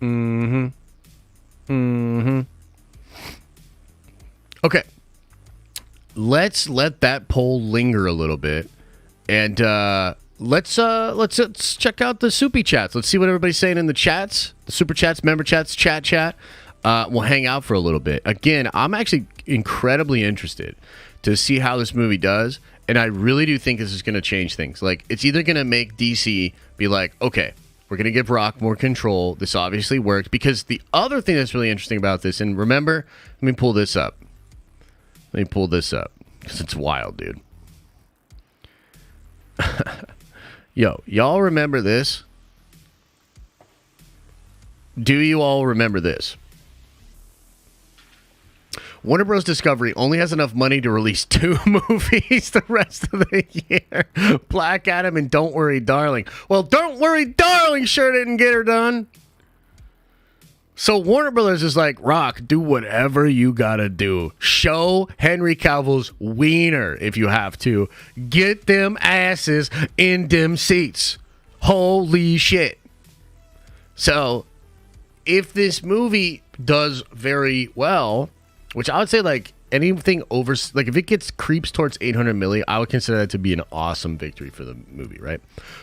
Mm-hmm. Mm-hmm. Okay. Let's let that poll linger a little bit, and let's check out the soupy chats. Let's see what everybody's saying in the chats, the super chats, member chats, chat. We'll hang out for a little bit. Again, I'm actually incredibly interested to see how this movie does, and I really do think this is going to change things. Like, it's either going to make DC be like, okay, we're going to give Rock more control. This obviously worked, because the other thing that's really interesting about this, and remember, let me pull this up. Let me pull this up, because it's wild, dude. Yo, y'all remember this? Do you all remember this? Warner Bros. Discovery only has enough money to release 2 movies the rest of the year. Black Adam and Don't Worry, Darling. Well, Don't Worry, Darling sure didn't get her done. So Warner Brothers is like, Rock, do whatever you gotta do. Show Henry Cavill's wiener if you have to. Get them asses in them seats. Holy shit. So if this movie does very well, which I would say like anything over, like if it creeps towards 800 million, I would consider that to be an awesome victory for the movie, right?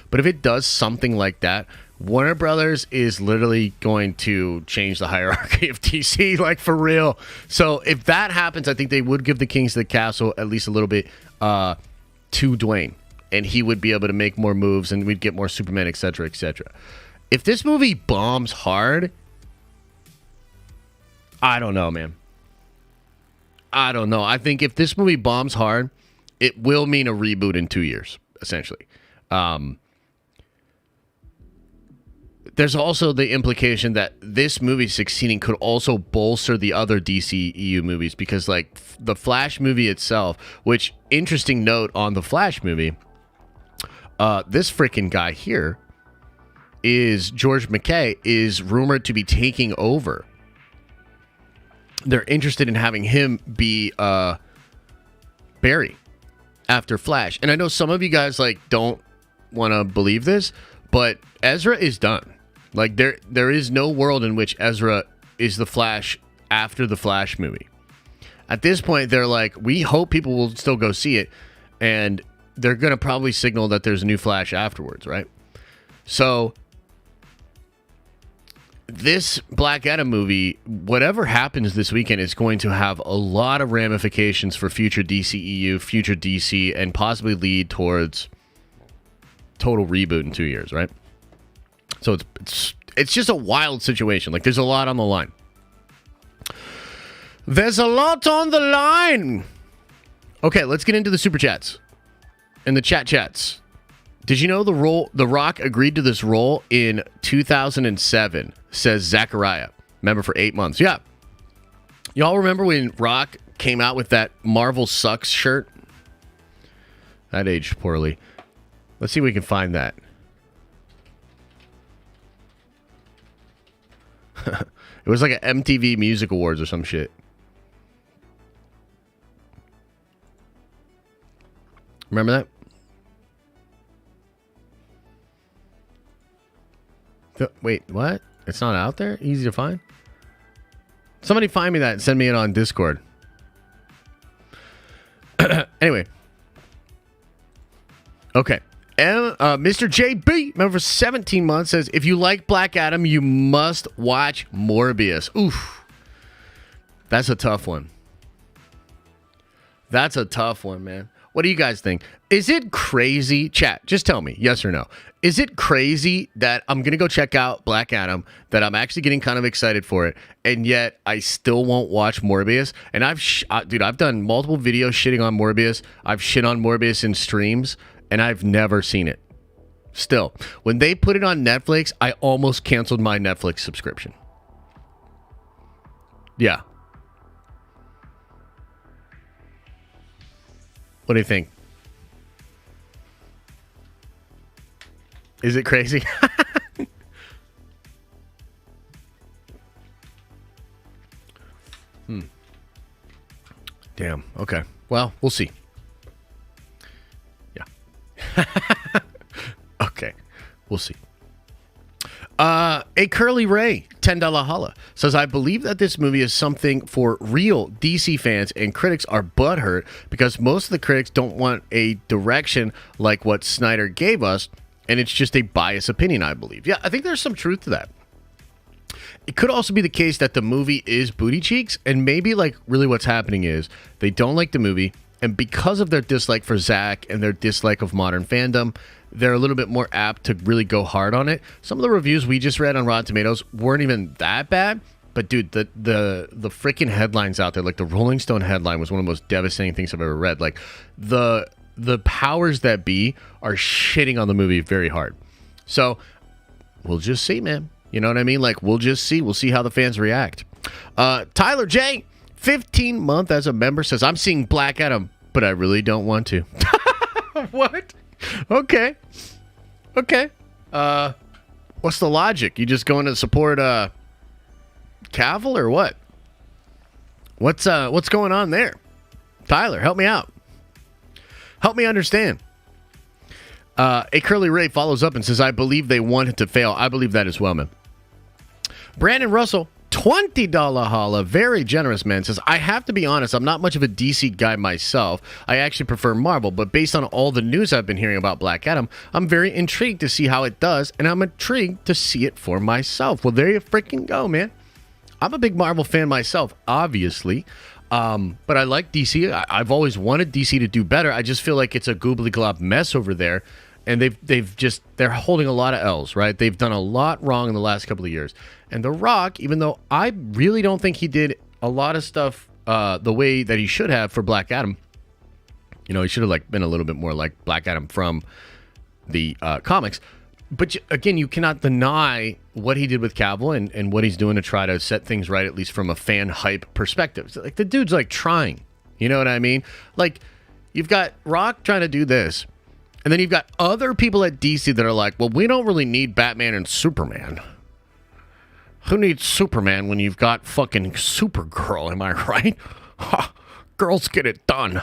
But if it does something like that, Warner Brothers is literally going to change the hierarchy of DC, like for real. So if that happens, I think they would give the Kings of the Castle at least a little bit to Dwayne, and he would be able to make more moves, and we'd get more Superman, etc., etc. If this movie bombs hard, I don't know, man. I don't know. I think if this movie bombs hard, it will mean a reboot in 2 years, essentially. There's also the implication that this movie succeeding could also bolster the other DC EU movies, because like the Flash movie itself, which, interesting note on the Flash movie, this freaking guy here is George McKay, is rumored to be taking over they're interested in having him be Barry after Flash. And I know some of you guys like don't want to believe this, but Ezra is done. Like there is no world in which Ezra is the Flash after the Flash movie. At this point, they're like, we hope people will still go see it, and they're going to probably signal that there's a new Flash afterwards, right? So this Black Adam movie, whatever happens this weekend, is going to have a lot of ramifications for future DCEU, future DC, and possibly lead towards total reboot in 2 years, right? So it's just a wild situation. Like, there's a lot on the line. There's a lot on the line. Okay, let's get into the super chats and the chats. Did you know The Rock agreed to this role in 2007? Says Zachariah. Remember, for 8 months. Yeah. Y'all remember when Rock came out with that Marvel Sucks shirt? That aged poorly. Let's see if we can find that. It was like an MTV Music Awards or some shit. Remember that? Wait, what? It's not out there? Easy to find? Somebody find me that and send me it on Discord. Anyway. Okay. Mr. JB, member for 17 months, says, if you like Black Adam, you must watch Morbius. Oof. That's a tough one. That's a tough one, man. What do you guys think? Is it crazy? Chat, just tell me, yes or no. Is it crazy that I'm going to go check out Black Adam, that I'm actually getting kind of excited for it, and yet I still won't watch Morbius? And I've done multiple videos shitting on Morbius. I've shit on Morbius in streams, and I've never seen it. Still, when they put it on Netflix, I almost canceled my Netflix subscription. Yeah. What do you think? Is it crazy? Damn. Okay. Well, we'll see. Yeah. Okay. We'll see. A Curly Ray, $10 holla, says, I believe that this movie is something for real DC fans, and critics are butthurt because most of the critics don't want a direction like what Snyder gave us, and it's just a biased opinion, I believe. Yeah, I think there's some truth to that. It could also be the case that the movie is booty cheeks, and maybe like really what's happening is they don't like the movie, and because of their dislike for Zack and their dislike of modern fandom, they're a little bit more apt to really go hard on it. Some of the reviews we just read on Rotten Tomatoes weren't even that bad, but dude, the freaking headlines out there, like the Rolling Stone headline was one of the most devastating things I've ever read. Like the powers that be are shitting on the movie very hard. So we'll just see, man. You know what I mean? Like, we'll just see. We'll see how the fans react. Tyler J, 15-month as a member, says, I'm seeing Black Adam, but I really don't want to. What? Okay. What's the logic? You just going to support Cavill or what? What's going on there? Tyler, help me out. Help me understand. A Curly Ray follows up and says, I believe they wanted to fail. I believe that as well, man. Brandon Russell, $20 holla, very generous, man, says, I have to be honest, I'm not much of a DC guy myself. I actually prefer Marvel, but based on all the news I've been hearing about Black Adam, I'm very intrigued to see how it does, and I'm intrigued to see it for myself. Well, there you freaking go, man. I'm a big Marvel fan myself, obviously, but I like DC. I've always wanted DC to do better. I just feel like it's a goobly glob mess over there, and they're holding a lot of L's, right? They've done a lot wrong in the last couple of years. And The Rock, even though I really don't think he did a lot of stuff the way that he should have for Black Adam, you know, he should have like been a little bit more like Black Adam from the comics. But again, you cannot deny what he did with Cavill and what he's doing to try to set things right, at least from a fan hype perspective. So, like, the dude's like trying, you know what I mean? Like, you've got Rock trying to do this, and then you've got other people at DC that are like, well, we don't really need Batman and Superman. Who needs Superman when you've got fucking Supergirl? Am I right? Ha! Girls get it done.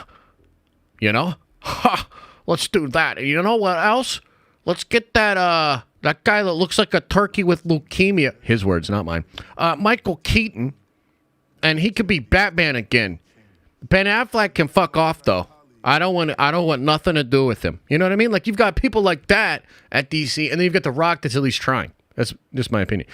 You know? Ha! Let's do that. And you know what else? Let's get that that guy that looks like a turkey with leukemia. His words, not mine. Michael Keaton, and he could be Batman again. Ben Affleck can fuck off though. I don't want nothing to do with him. You know what I mean? Like, you've got people like that at DC, and then you've got The Rock that's at least trying. That's just my opinion.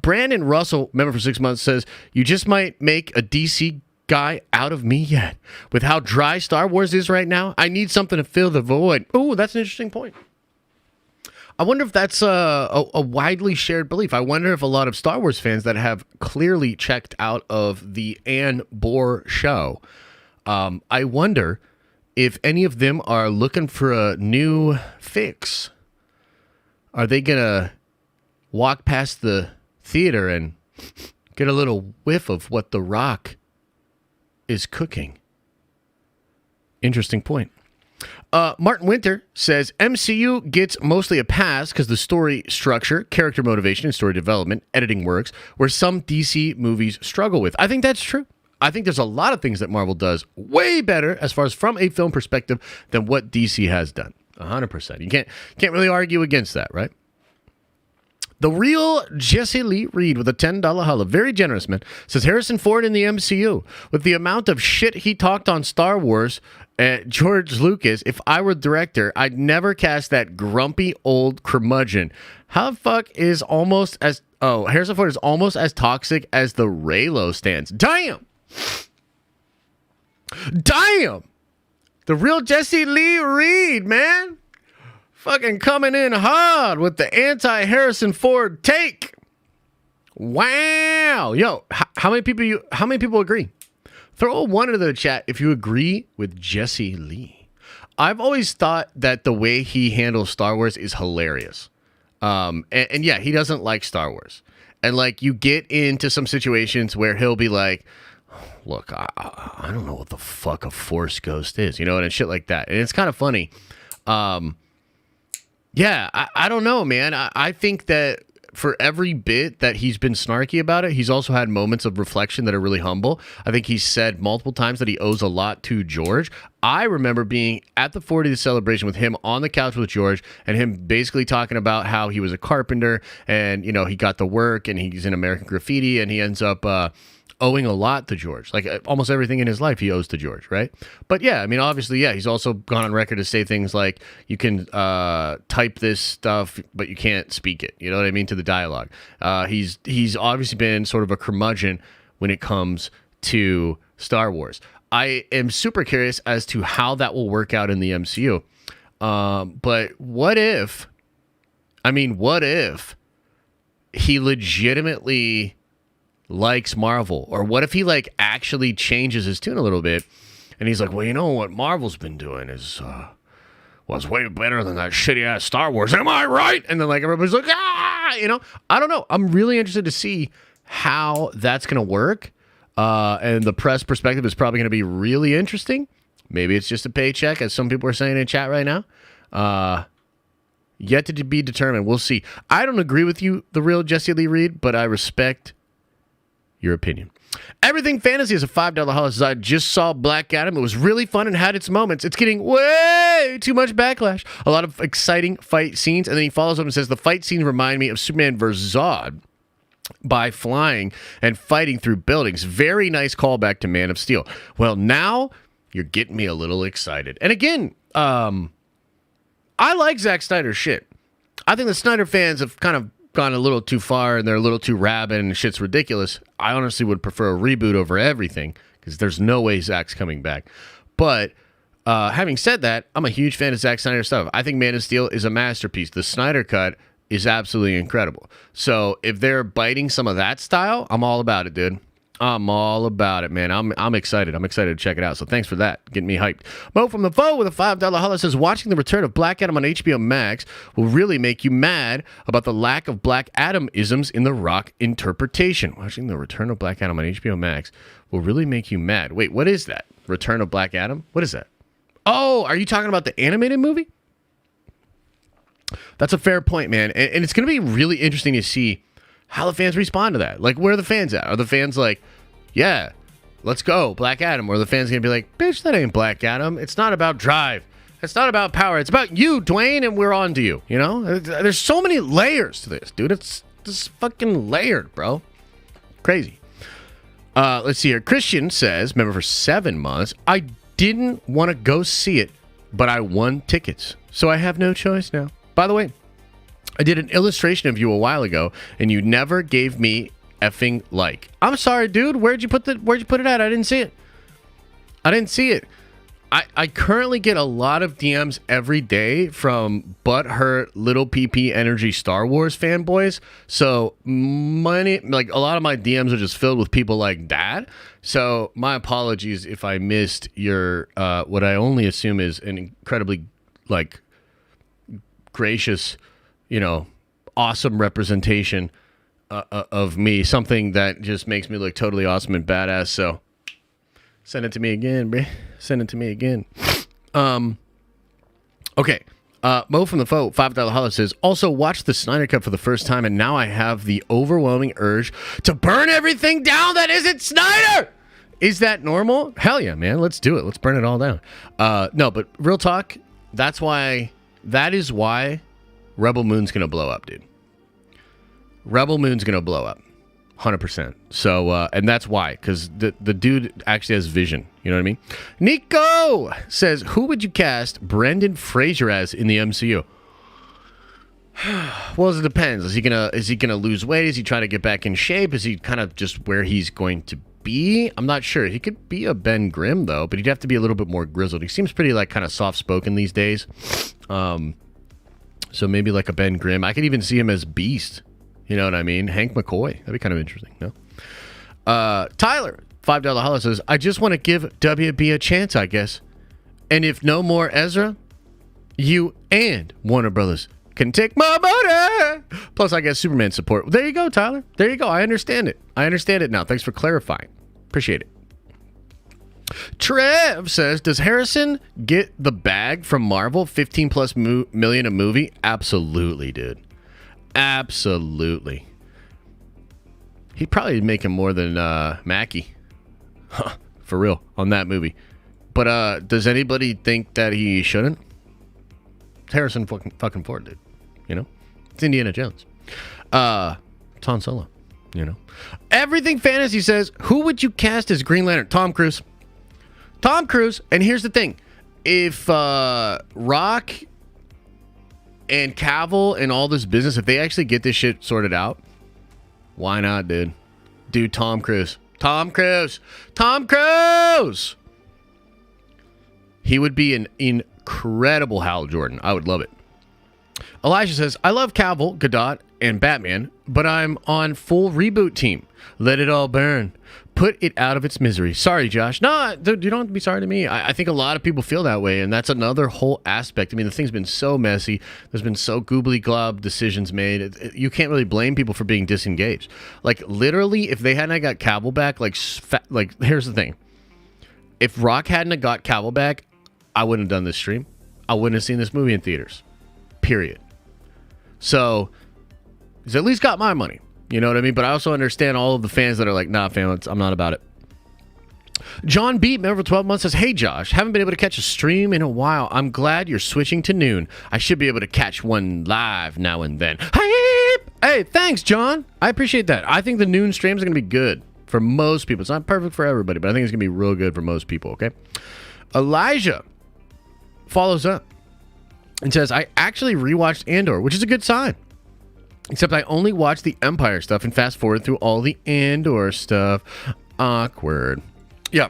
Brandon Russell, member for 6 months, says, you just might make a DC guy out of me yet. With how dry Star Wars is right now, I need something to fill the void. Ooh, that's an interesting point. I wonder if that's a widely shared belief. I wonder if a lot of Star Wars fans that have clearly checked out of the Ann Bohr show, I wonder if any of them are looking for a new fix. Are they going to walk past the theater and get a little whiff of what The Rock is cooking? Interesting point. Martin Winter says MCU gets mostly a pass because the story structure, character motivation, and story development, editing works, where some DC movies struggle with. I think that's true. I think there's a lot of things that Marvel does way better as far as from a film perspective than what DC has done. 100%. You can't really argue against that, right? The real Jesse Lee Reed with a $10 holla, very generous man, says Harrison Ford in the MCU. With the amount of shit he talked on Star Wars, George Lucas, if I were director, I'd never cast that grumpy old curmudgeon. How the fuck is Harrison Ford is almost as toxic as the Reylo stands. Damn! The real Jesse Lee Reed, man. Fucking coming in hard with the anti-Harrison Ford take. Wow. Yo, how many people agree? Throw a 1 into the chat if you agree with Jesse Lee. I've always thought that the way he handles Star Wars is hilarious. And yeah, he doesn't like Star Wars. And like, you get into some situations where he'll be like, look, I don't know what the fuck a Force Ghost is, you know, and shit like that. And it's kind of funny. Yeah, I don't know, man. I think that for every bit that he's been snarky about it, he's also had moments of reflection that are really humble. I think he's said multiple times that he owes a lot to George. I remember being at the 40th celebration with him on the couch with George and him basically talking about how he was a carpenter and, you know, he got the work and he's in American Graffiti and he ends up owing a lot to George. Like almost everything in his life he owes to George, right? But yeah, I mean, obviously, yeah, he's also gone on record to say things like you can type this stuff, but you can't speak it. You know what I mean? To the dialogue. He's obviously been sort of a curmudgeon when it comes to Star Wars. I am super curious as to how that will work out in the MCU. But what if he legitimately likes Marvel? Or what if he like actually changes his tune a little bit and he's like, well, you know what Marvel's been doing is was way better than that shitty ass Star Wars, am I right? And then like everybody's like, you know, I don't know. I'm really interested to see how that's gonna work, and the press perspective is probably gonna be really interesting. Maybe it's just a paycheck, as some people are saying in chat right now. Yet to be determined. We'll see. I don't agree with you, the real Jesse Lee Reed, but I respect your opinion. Everything Fantasy is a $5 holla. I just saw Black Adam. It was really fun and had its moments. It's getting way too much backlash. A lot of exciting fight scenes. And then he follows up and says, the fight scenes remind me of Superman vs. Zod by flying and fighting through buildings. Very nice callback to Man of Steel. Well, now you're getting me a little excited. And again, I like Zack Snyder's shit. I think the Snyder fans have kind of gone a little too far and they're a little too rabid and shit's ridiculous. I honestly would prefer a reboot over everything because there's no way Zack's coming back. But having said that, I'm a huge fan of Zack Snyder stuff. I think Man of Steel is a masterpiece. The Snyder Cut is absolutely incredible. So if they're biting some of that style, I'm all about it, dude. I'm all about it, man. I'm excited. I'm excited to check it out. So thanks for that. Getting me hyped. Mo from the Foe with a $5 holla says, watching the return of Black Adam on HBO Max will really make you mad about the lack of Black Adam-isms in the Rock interpretation. Watching the return of Black Adam on HBO Max will really make you mad. Wait, what is that? Return of Black Adam? What is that? Oh, are you talking about the animated movie? That's a fair point, man. And it's going to be really interesting to see how the fans respond to that. Like, where are the fans at? Are the fans like, yeah, let's go, Black Adam? Or are the fans going to be like, bitch, that ain't Black Adam. It's not about drive. It's not about power. It's about you, Dwayne, and we're on to you. You know? There's so many layers to this, dude. It's just fucking layered, bro. Crazy. Let's see here. Christian says, remember for 7 months, I didn't want to go see it, but I won tickets. So I have no choice now. By the way, I did an illustration of you a while ago, and you never gave me effing like. I'm sorry, dude. Where'd you put it at? I didn't see it. I currently get a lot of DMs every day from butthurt little PP energy Star Wars fanboys. So like a lot of my DMs are just filled with people like that. So my apologies if I missed your what I only assume is an incredibly like gracious, awesome representation of me. Something that just makes me look totally awesome and badass. So send it to me again, bruh. Send it to me again. Okay. Mo from the Foe, $5 Hollow says, also watched the Snyder Cut for the first time, and now I have the overwhelming urge to burn everything down that isn't Snyder. Is that normal? Hell yeah, man. Let's do it. Let's burn it all down. No, but real talk, that is why Rebel Moon's going to blow up, dude. Rebel Moon's going to blow up. 100%. So, and that's why, because the dude actually has vision. You know what I mean? Nico says, who would you cast Brendan Fraser as in the MCU? Well, it depends. Is he gonna lose weight? Is he trying to get back in shape? Is he kind of just where he's going to be? I'm not sure. He could be a Ben Grimm though, but he'd have to be a little bit more grizzled. He seems pretty like kind of soft spoken these days. So maybe like a Ben Grimm. I could even see him as Beast. You know what I mean? Hank McCoy. That'd be kind of interesting, no? Tyler, $5 Hollow says, I just want to give WB a chance, I guess. And if no more Ezra, you and Warner Brothers can take my money. Plus, I guess Superman support. There you go, Tyler. There you go. I understand it. I understand it now. Thanks for clarifying. Appreciate it. Trev says, does Harrison get the bag from Marvel? 15 plus million a movie? Absolutely, dude. Absolutely. He'd probably make him more than Mackie. Huh, for real, on that movie. But does anybody think that he shouldn't? It's Harrison fucking Ford, dude. It's Indiana Jones. It's Han Solo. Everything Fantasy says, who would you cast as Green Lantern? Tom Cruise. Tom Cruise. And here's the thing. If Rock and Cavill and all this business, if they actually get this shit sorted out, why not, dude? Dude, Tom Cruise. Tom Cruise. Tom Cruise! He would be an incredible Hal Jordan. I would love it. Elijah says, I love Cavill, Godot, and Batman, but I'm on full reboot team. Let it all burn. Put it out of its misery. Sorry, Josh. No, dude, you don't have to be sorry to me. I think a lot of people feel that way, and that's another whole aspect. I mean, the thing's been so messy. There's been so goobly-glob decisions made. You can't really blame people for being disengaged. Like, literally, if they hadn't got Cavill back, like, here's the thing. If Rock hadn't got Cavill back, I wouldn't have done this stream. I wouldn't have seen this movie in theaters. Period. So, he's at least got my money. You know what I mean? But I also understand all of the fans that are like, nah, fam, I'm not about it. John Beat, member for 12 months, says, hey, Josh, haven't been able to catch a stream in a while. I'm glad you're switching to noon. I should be able to catch one live now and then. Hey, thanks, John. I appreciate that. I think the noon streams are going to be good for most people. It's not perfect for everybody, but I think it's going to be real good for most people, okay? Elijah follows up and says, I actually rewatched Andor, which is a good sign. Except I only watched the Empire stuff and fast forward through all the Andor stuff. Awkward. Yeah.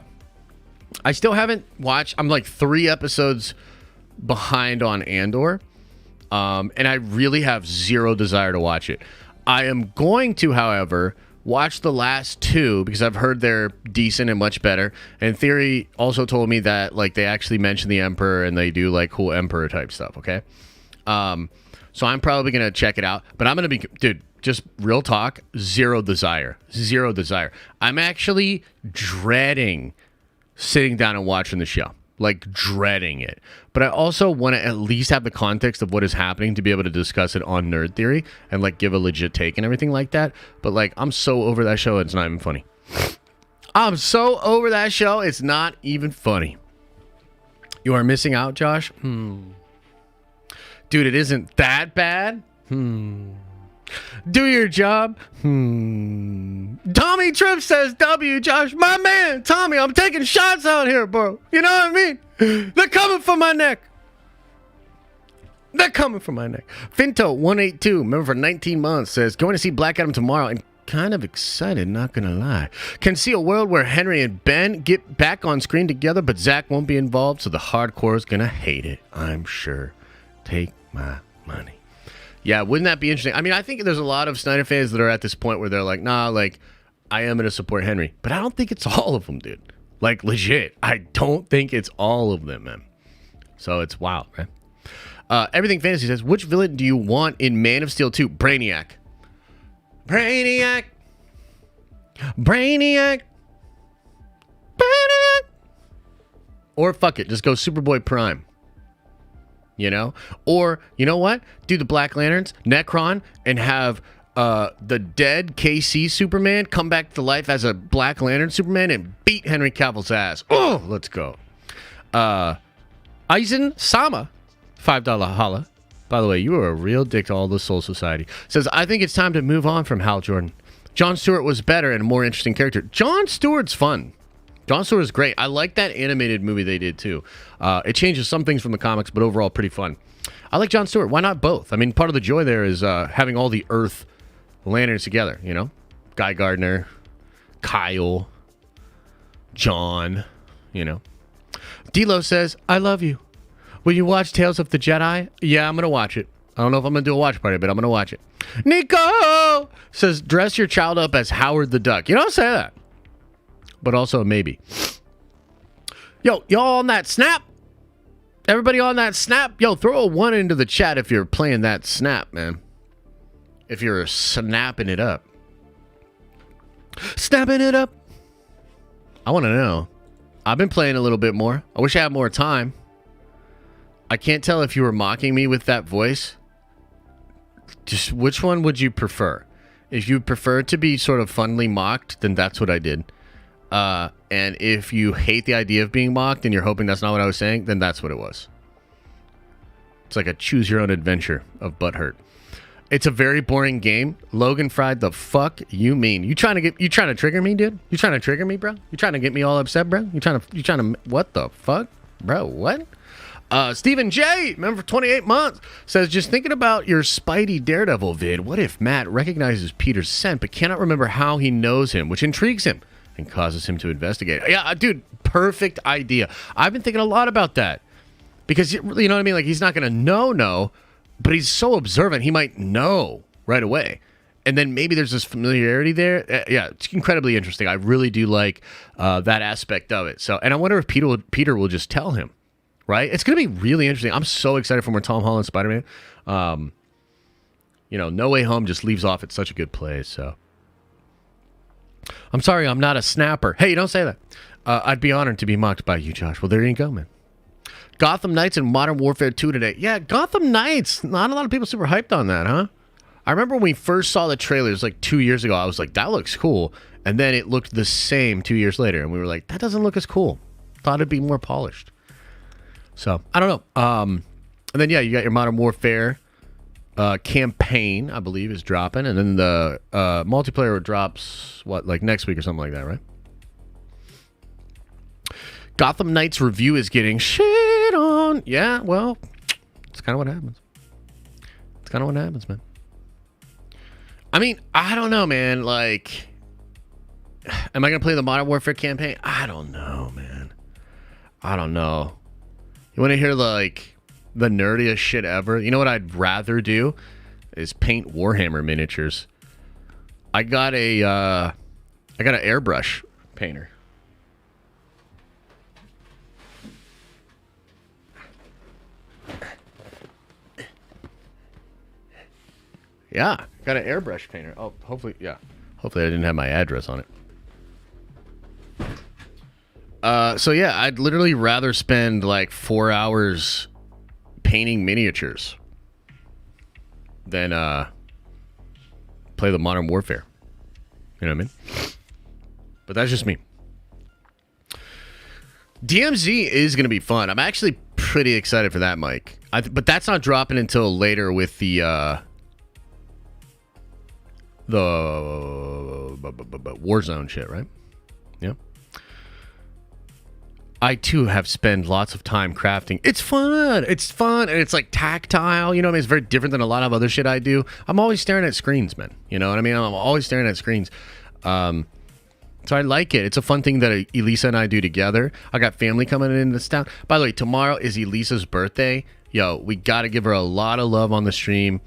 I still haven't watched. I'm like 3 episodes behind on Andor. And I really have zero desire to watch it. I am going to, however, watch the last 2 because I've heard they're decent and much better. And Theory also told me that like they actually mention the Emperor and they do like cool Emperor type stuff. Okay. So I'm probably going to check it out, but I'm going to be, dude, just real talk, zero desire. I'm actually dreading sitting down and watching the show. like dreading it. But I also want to at least have the context of what is happening to be able to discuss it on Nerd Theory and like give a legit take and everything like that. But like, I'm so over that show, it's not even funny. I'm so over that show, it's not even funny. You are missing out, Josh? Dude, it isn't that bad. Do your job. Tommy Tripp says W, Josh. My man, Tommy, I'm taking shots out here, bro. You know what I mean? They're coming for my neck. They're coming for my neck. Finto182, member for 19 months, says, going to see Black Adam tomorrow and kind of excited, not gonna lie. Can see a world where Henry and Ben get back on screen together, but Zach won't be involved, so the hardcore is gonna hate it, I'm sure. Take my money. Yeah, wouldn't that be interesting? I mean, I think there's a lot of Snyder fans that are at this point where they're like, nah, like, I am going to support Henry. But I don't think it's all of them, dude. Like, legit. I don't think it's all of them, man. So it's wild, man. Everything Fantasy says, which villain do you want in Man of Steel 2? Brainiac. Brainiac. Brainiac. Brainiac. Or fuck it, just go Superboy Prime. You know? Or, you know what? Do the Black Lanterns, Necron, and have the dead KC Superman come back to life as a Black Lantern Superman and beat Henry Cavill's ass. Oh, let's go. Aizen Sama, $5 holla. By the way, you are a real dick to all the Soul Society. Says, I think it's time to move on from Hal Jordan. John Stewart was better and a more interesting character. John Stewart's fun. John Stewart is great. I like that animated movie they did, too. It changes some things from the comics, but overall pretty fun. I like John Stewart. Why not both? I mean, part of the joy there is having all the Earth Lanterns together, you know? Guy Gardner, Kyle, John, you know? D-Lo says, I love you. Will you watch Tales of the Jedi? Yeah, I'm going to watch it. I don't know if I'm going to do a watch party, but I'm going to watch it. Nico says, dress your child up as Howard the Duck. You don't say that. But also a maybe. Yo, y'all on that snap? Everybody on that snap? Yo, throw a 1 into the chat if you're playing that snap, man. If you're snapping it up. Snapping it up. I want to know. I've been playing a little bit more. I wish I had more time. I can't tell if you were mocking me with that voice. Just which one would you prefer? If you prefer to be sort of funly mocked, then that's what I did. And if you hate the idea of being mocked and you're hoping that's not what I was saying, then that's what it was. It's like a choose your own adventure of butthurt. It's a very boring game. Logan Fried, the fuck you mean? You trying to trigger me, dude? You trying to trigger me, bro? You trying to get me all upset, bro? You trying to what the fuck? Bro, what? Stephen J, member for 28 months, says, just thinking about your Spidey Daredevil vid, what if Matt recognizes Peter's scent but cannot remember how he knows him, which intrigues him and causes him to investigate? Yeah, dude, perfect idea. I've been thinking a lot about that because, you know what I mean? Like, he's not going to know, but he's so observant, he might know right away. And then maybe there's this familiarity there. Yeah, it's incredibly interesting. I really do like that aspect of it. So, and I wonder if Peter will just tell him, right? It's going to be really interesting. I'm so excited for more Tom Holland Spider-Man. You know, No Way Home just leaves off at such a good place, so. I'm sorry, I'm not a snapper. Hey, don't say that. I'd be honored to be mocked by you, Josh. Well, there you go, man. Gotham Knights and Modern Warfare 2 today. Yeah, Gotham Knights. Not a lot of people super hyped on that, huh? I remember when we first saw the trailers like 2 years ago, I was like, that looks cool. And then it looked the same 2 years later. And we were like, that doesn't look as cool. Thought it'd be more polished. So, I don't know. And then, yeah, you got your Modern Warfare campaign, I believe, is dropping. And then the multiplayer drops, like next week or something like that, right? Gotham Knights review is getting shit on. Yeah, well, it's kind of what happens. It's kind of what happens, man. I mean, I don't know, man. Like, am I going to play the Modern Warfare campaign? I don't know, man. I don't know. You want to hear, like, the nerdiest shit ever? You know what I'd rather do? Is paint Warhammer miniatures. I got an airbrush painter. Yeah, got an airbrush painter. Oh, hopefully, yeah. Hopefully I didn't have my address on it. So yeah, I'd literally rather spend like 4 hours painting miniatures than play the Modern Warfare. You know what I mean? But that's just me. DMZ is going to be fun. I'm actually pretty excited for that, Mike. But that's not dropping until later with the Warzone shit, right? Yeah. I too have spent lots of time crafting. It's fun. It's fun, and it's like tactile. You know what I mean? It's very different than a lot of other shit I do. I'm always staring at screens, man. You know what I mean? I'm always staring at screens. So I like it. It's a fun thing that Elisa and I do together. I got family coming in this town. By the way, tomorrow is Elisa's birthday. Yo, we got to give her a lot of love on the stream.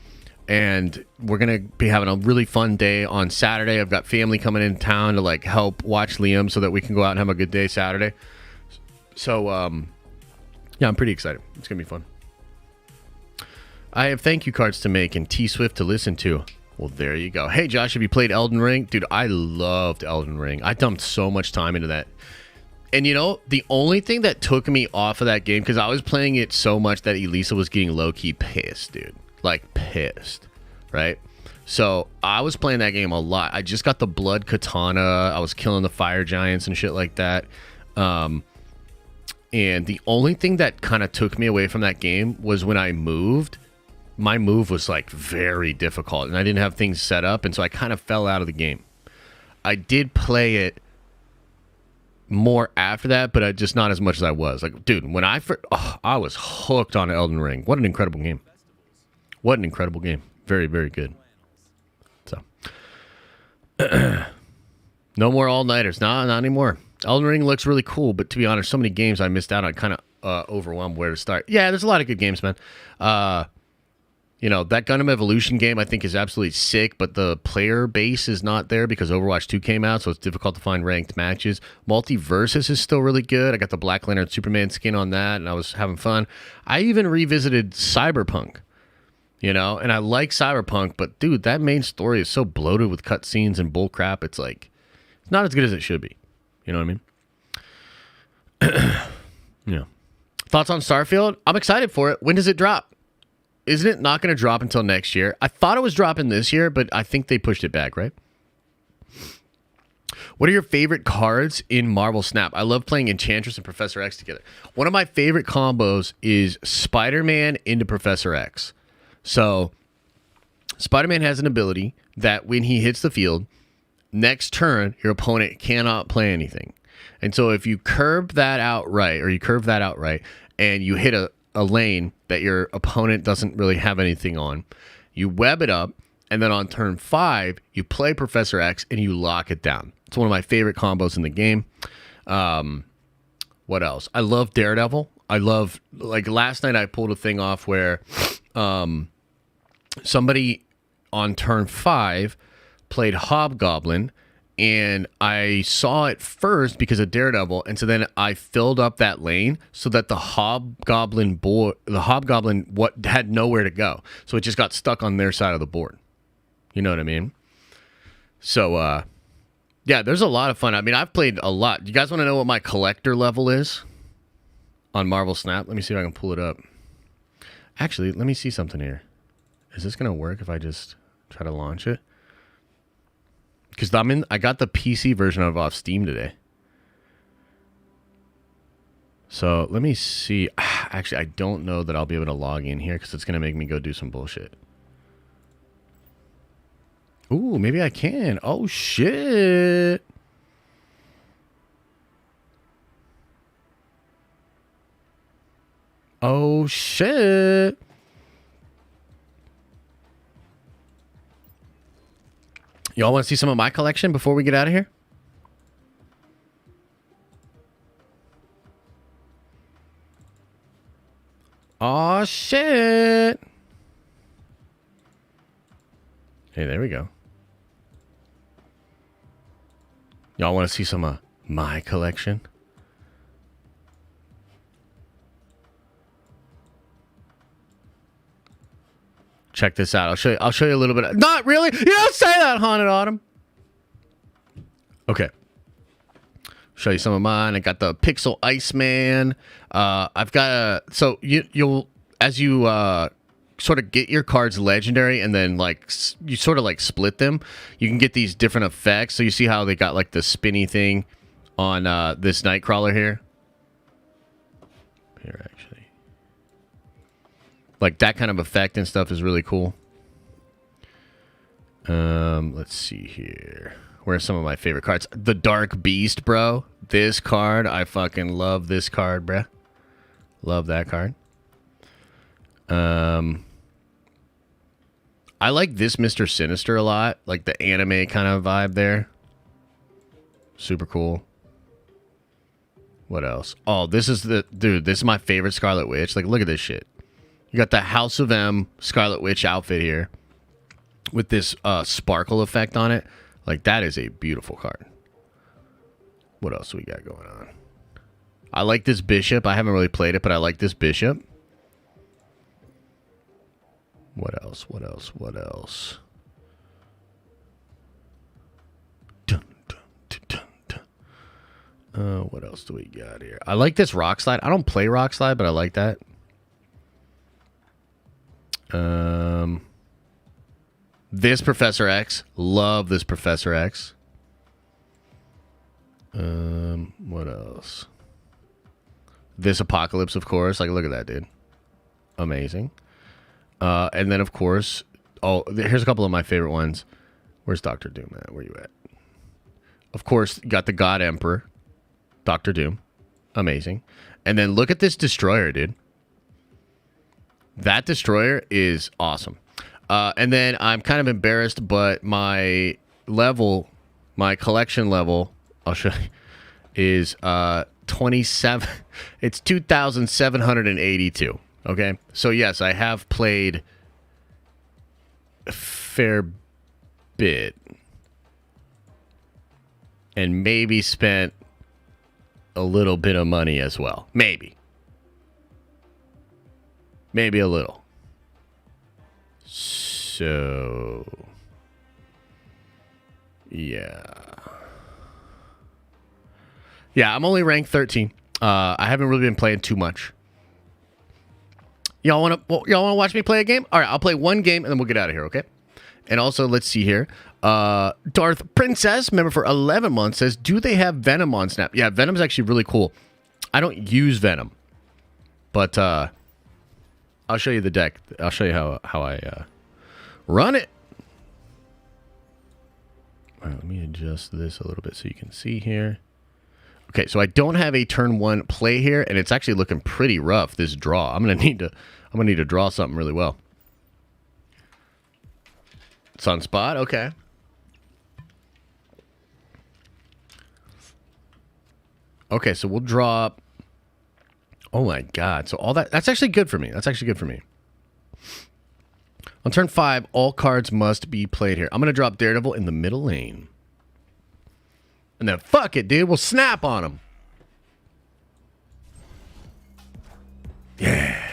And we're going to be having a really fun day on Saturday. I've got family coming in town to like help watch Liam so that we can go out and have a good day Saturday. So, yeah, I'm pretty excited. It's going to be fun. I have thank you cards to make and T-Swift to listen to. Well, there you go. Hey, Josh, have you played Elden Ring? Dude, I loved Elden Ring. I dumped so much time into that. And, you know, the only thing that took me off of that game, because I was playing it so much that Elisa was getting low-key pissed, dude. Like, pissed, right? So, I was playing that game a lot. I just got the Blood Katana. I was killing the fire giants and shit like that. And the only thing that kind of took me away from that game was when I moved. My move was like very difficult and I didn't have things set up, and so I kind of fell out of the game. I did play it more after that, but just not as much as I was. Like, dude, when I was hooked on Elden Ring. What an incredible game. What an incredible game. Very, very good. So no more all-nighters. Nah, not anymore. Elden Ring looks really cool, but to be honest, so many games I missed out on, kind of overwhelmed where to start. Yeah, there's a lot of good games, man. You know, that Gundam Evolution game I think is absolutely sick, but the player base is not there because Overwatch 2 came out, so it's difficult to find ranked matches. Multiverse is still really good. I got the Black Lantern Superman skin on that, and I was having fun. I even revisited Cyberpunk, you know, and I like Cyberpunk, but dude, that main story is so bloated with cutscenes and bullcrap. It's like, it's not as good as it should be. You know what I mean? Yeah. Thoughts on Starfield? I'm excited for it. When does it drop? Isn't it not going to drop until next year? I thought it was dropping this year, but I think they pushed it back, right? What are your favorite cards in Marvel Snap? I love playing Enchantress and Professor X together. One of my favorite combos is Spider-Man into Professor X. So, Spider-Man has an ability that when he hits the field, next turn, your opponent cannot play anything. And so if you curve that out right, and you hit a lane that your opponent doesn't really have anything on, you web it up, and then on turn 5, you play Professor X and you lock it down. It's one of my favorite combos in the game. What else? I love Daredevil. I love, like last night I pulled a thing off where somebody on turn 5 played Hobgoblin, and I saw it first because of Daredevil, and so then I filled up that lane so that the Hobgoblin had nowhere to go, so it just got stuck on their side of the board. You know what I mean? So, yeah, there's a lot of fun. I mean, I've played a lot. You guys want to know what my collector level is on Marvel Snap? Let me see if I can pull it up. Actually, let me see something here. Is this gonna work if I just try to launch it? Because I got the PC version of it off Steam today. So let me see. Actually, I don't know that I'll be able to log in here because it's going to make me go do some bullshit. Ooh, maybe I can. Oh, shit. Oh, shit. Y'all want to see some of my collection before we get out of here? Oh shit. Hey, there we go. Y'all want to see some of my collection? Check this out. I'll show you a little bit. Not really. You don't say that, Haunted Autumn. Okay. Show you some of mine. I got the Pixel Iceman. I've got so you'll as you sort of get your cards legendary and then like you sort of like split them, you can get these different effects. So you see how they got like the spinny thing on this Nightcrawler here. Here actually, like that kind of effect and stuff is really cool. Let's see here. Where's some of my favorite cards? The Dark Beast, bro. This card, I fucking love this card, bruh. Love that card. I like this Mr. Sinister a lot. Like the anime kind of vibe there. Super cool. What else? Oh, this is this is my favorite Scarlet Witch. Like, look at this shit. You got the House of M Scarlet Witch outfit here with this sparkle effect on it. Like, that is a beautiful card. What else do we got going on? I like this Bishop. I haven't really played it, but I like this Bishop. What else? What else? What else? Dun, dun, dun, dun, dun. What else do we got here? I like this Rock Slide. I don't play Rock Slide, but I like that. This Professor X. Love this Professor X. What else? This Apocalypse, of course. Like, look at that, dude. Amazing. And then, of course, oh, here's a couple of my favorite ones. Where's Dr. Doom at? Where you at? Of course, got the God Emperor. Dr. Doom. Amazing. And then look at this Destroyer, dude. That Destroyer is awesome. And then I'm kind of embarrassed, but my collection level, I'll show you, is 27. It's 2,782. Okay. So yes, I have played a fair bit and maybe spent a little bit of money as well. Maybe a little. So, yeah. Yeah, I'm only ranked 13. I haven't really been playing too much. Y'all want to watch me play a game? All right, I'll play one game and then we'll get out of here, okay? And also, let's see here. Darth Princess, member for 11 months, says, do they have Venom on Snap? Yeah, Venom's actually really cool. I don't use Venom, but I'll show you the deck. I'll show you how I run it. All right, let me adjust this a little bit so you can see here. Okay, so I don't have a turn one play here, and it's actually looking pretty rough, this draw. I'm gonna need to draw something really well. Sunspot, okay. Okay, so we'll draw. Oh my god. So all that's actually good for me. That's actually good for me. On turn 5, all cards must be played here. I'm going to drop Daredevil in the middle lane. And then fuck it, dude. We'll snap on him. Yeah.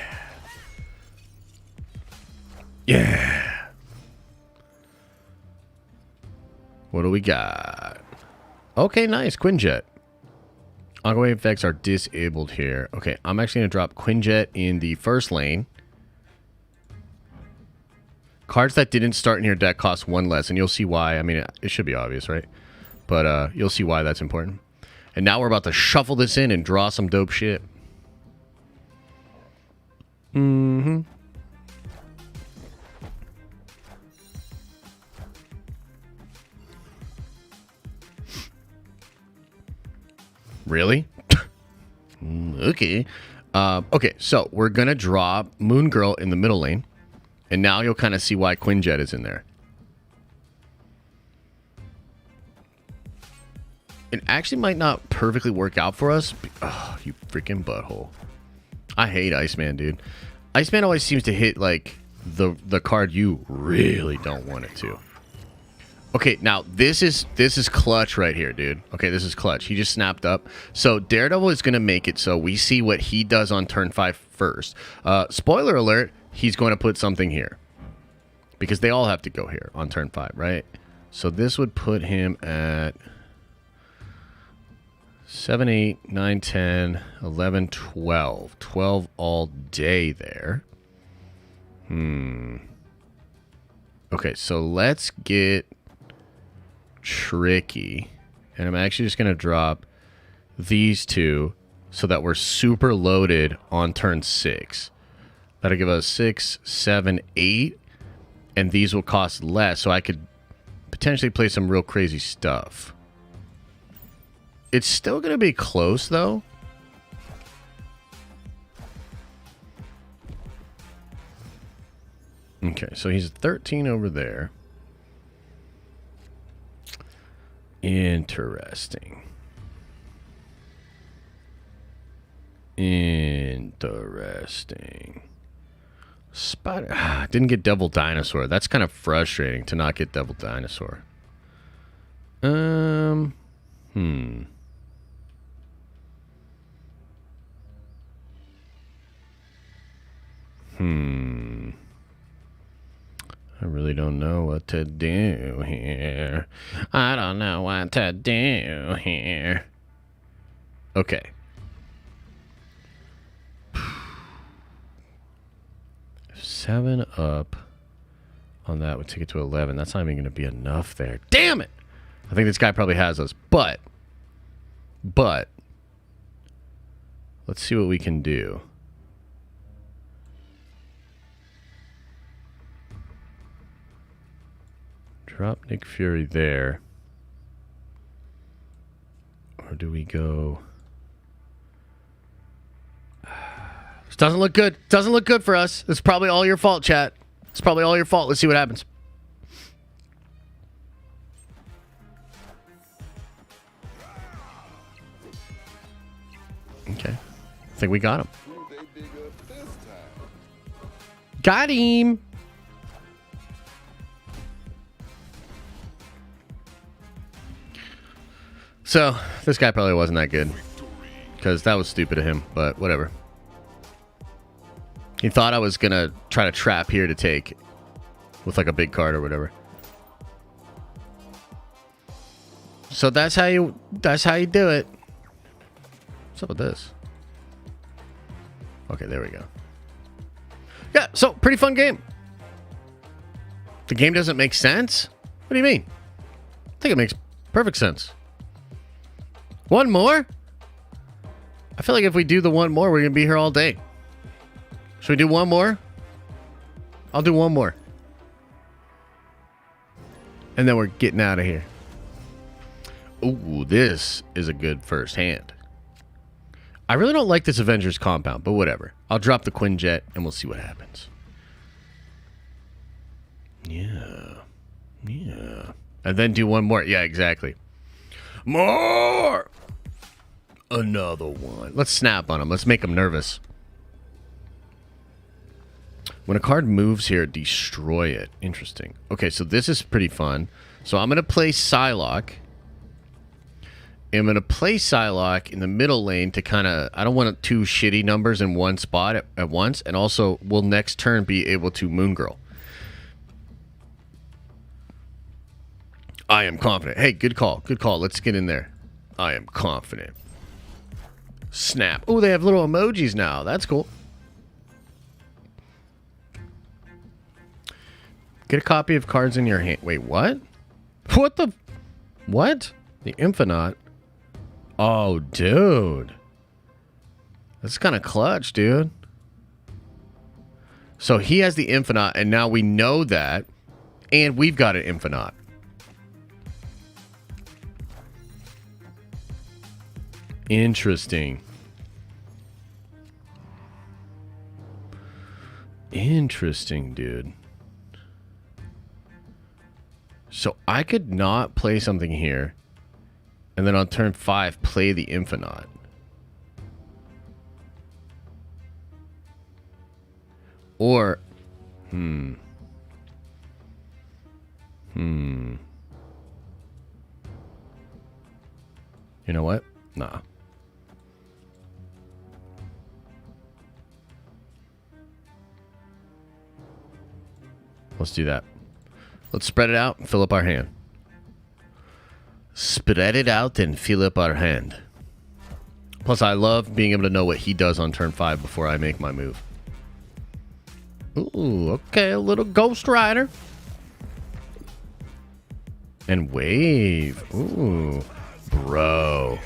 Yeah. What do we got? Okay, nice. Quinjet. Ongoing effects are disabled here. Okay, I'm actually going to drop Quinjet in the first lane. Cards that didn't start in your deck cost 1 less, and you'll see why. I mean, it should be obvious, right? But you'll see why that's important. And now we're about to shuffle this in and draw some dope shit. Mm-hmm. Really? Okay. Okay, so we're going to draw Moon Girl in the middle lane. And now you'll kind of see why Quinjet is in there. It actually might not perfectly work out for us. Oh, you freaking butthole. I hate Iceman, dude. Iceman always seems to hit, like, the card you really don't want it to. Okay, now this is clutch right here, dude. Okay, this is clutch. He just snapped up. So Daredevil is going to make it so we see what he does on turn 5 first. Spoiler alert, he's going to put something here. Because they all have to go here on turn 5, right? So this would put him at 7, 8, 9, 10, 11, 12. 12 all day there. Okay, so let's get tricky. And I'm actually just going to drop these two so that we're super loaded on turn 6. That'll give us 6, 7, 8. And these will cost less, so I could potentially play some real crazy stuff. It's still going to be close, though. Okay, so he's 13 over there. Interesting. Interesting. Spider. Didn't get Devil Dinosaur. That's kind of frustrating to not get Devil Dinosaur. I really don't know what to do here. I don't know what to do here. Okay. Seven up on that would take it to 11. That's not even going to be enough there. Damn it! I think this guy probably has us. But let's see what we can do. Drop Nick Fury there. Or do we go... This doesn't look good. Doesn't look good for us. It's probably all your fault, chat. It's probably all your fault. Let's see what happens. Okay. I think we got him. Got him. So, this guy probably wasn't that good. Because that was stupid of him, but whatever. He thought I was going to try to trap here to take with like a big card or whatever. So that's how you do it. What's up with this? Okay, there we go. Yeah, so pretty fun game. The game doesn't make sense? What do you mean? I think it makes perfect sense. One more? I feel like if we do the one more, we're going to be here all day. Should we do one more? I'll do one more. And then we're getting out of here. Ooh, this is a good first hand. I really don't like this Avengers compound, but whatever. I'll drop the Quinjet and we'll see what happens. Yeah. Yeah. And then do one more. Yeah, exactly. More! Another one. Let's snap on him. Let's make him nervous. When a card moves here, destroy it. Interesting. Okay, so this is pretty fun. So I'm going to play Psylocke. I'm going to play Psylocke in the middle lane to kind of... I don't want two shitty numbers in one spot at once. And also, will next turn be able to Moon Girl. I am confident. Hey, good call. Good call. Let's get in there. I am confident. Snap. Oh, they have little emojis now. That's cool. Get a copy of cards in your hand. Wait, what? What the... What? The Infinite? Oh, dude. That's kind of clutch, dude. So he has the Infinite, and now we know that. And we've got an Infinite. Interesting. Interesting, dude. So I could not play something here, and then on turn 5 play the Infinite. Or, You know what? Nah. Let's do that. Let's spread it out and fill up our hand. Spread it out and fill up our hand. Plus, I love being able to know what he does on turn 5 before I make my move. Ooh, okay, a little Ghost Rider. And wave. Ooh, bro.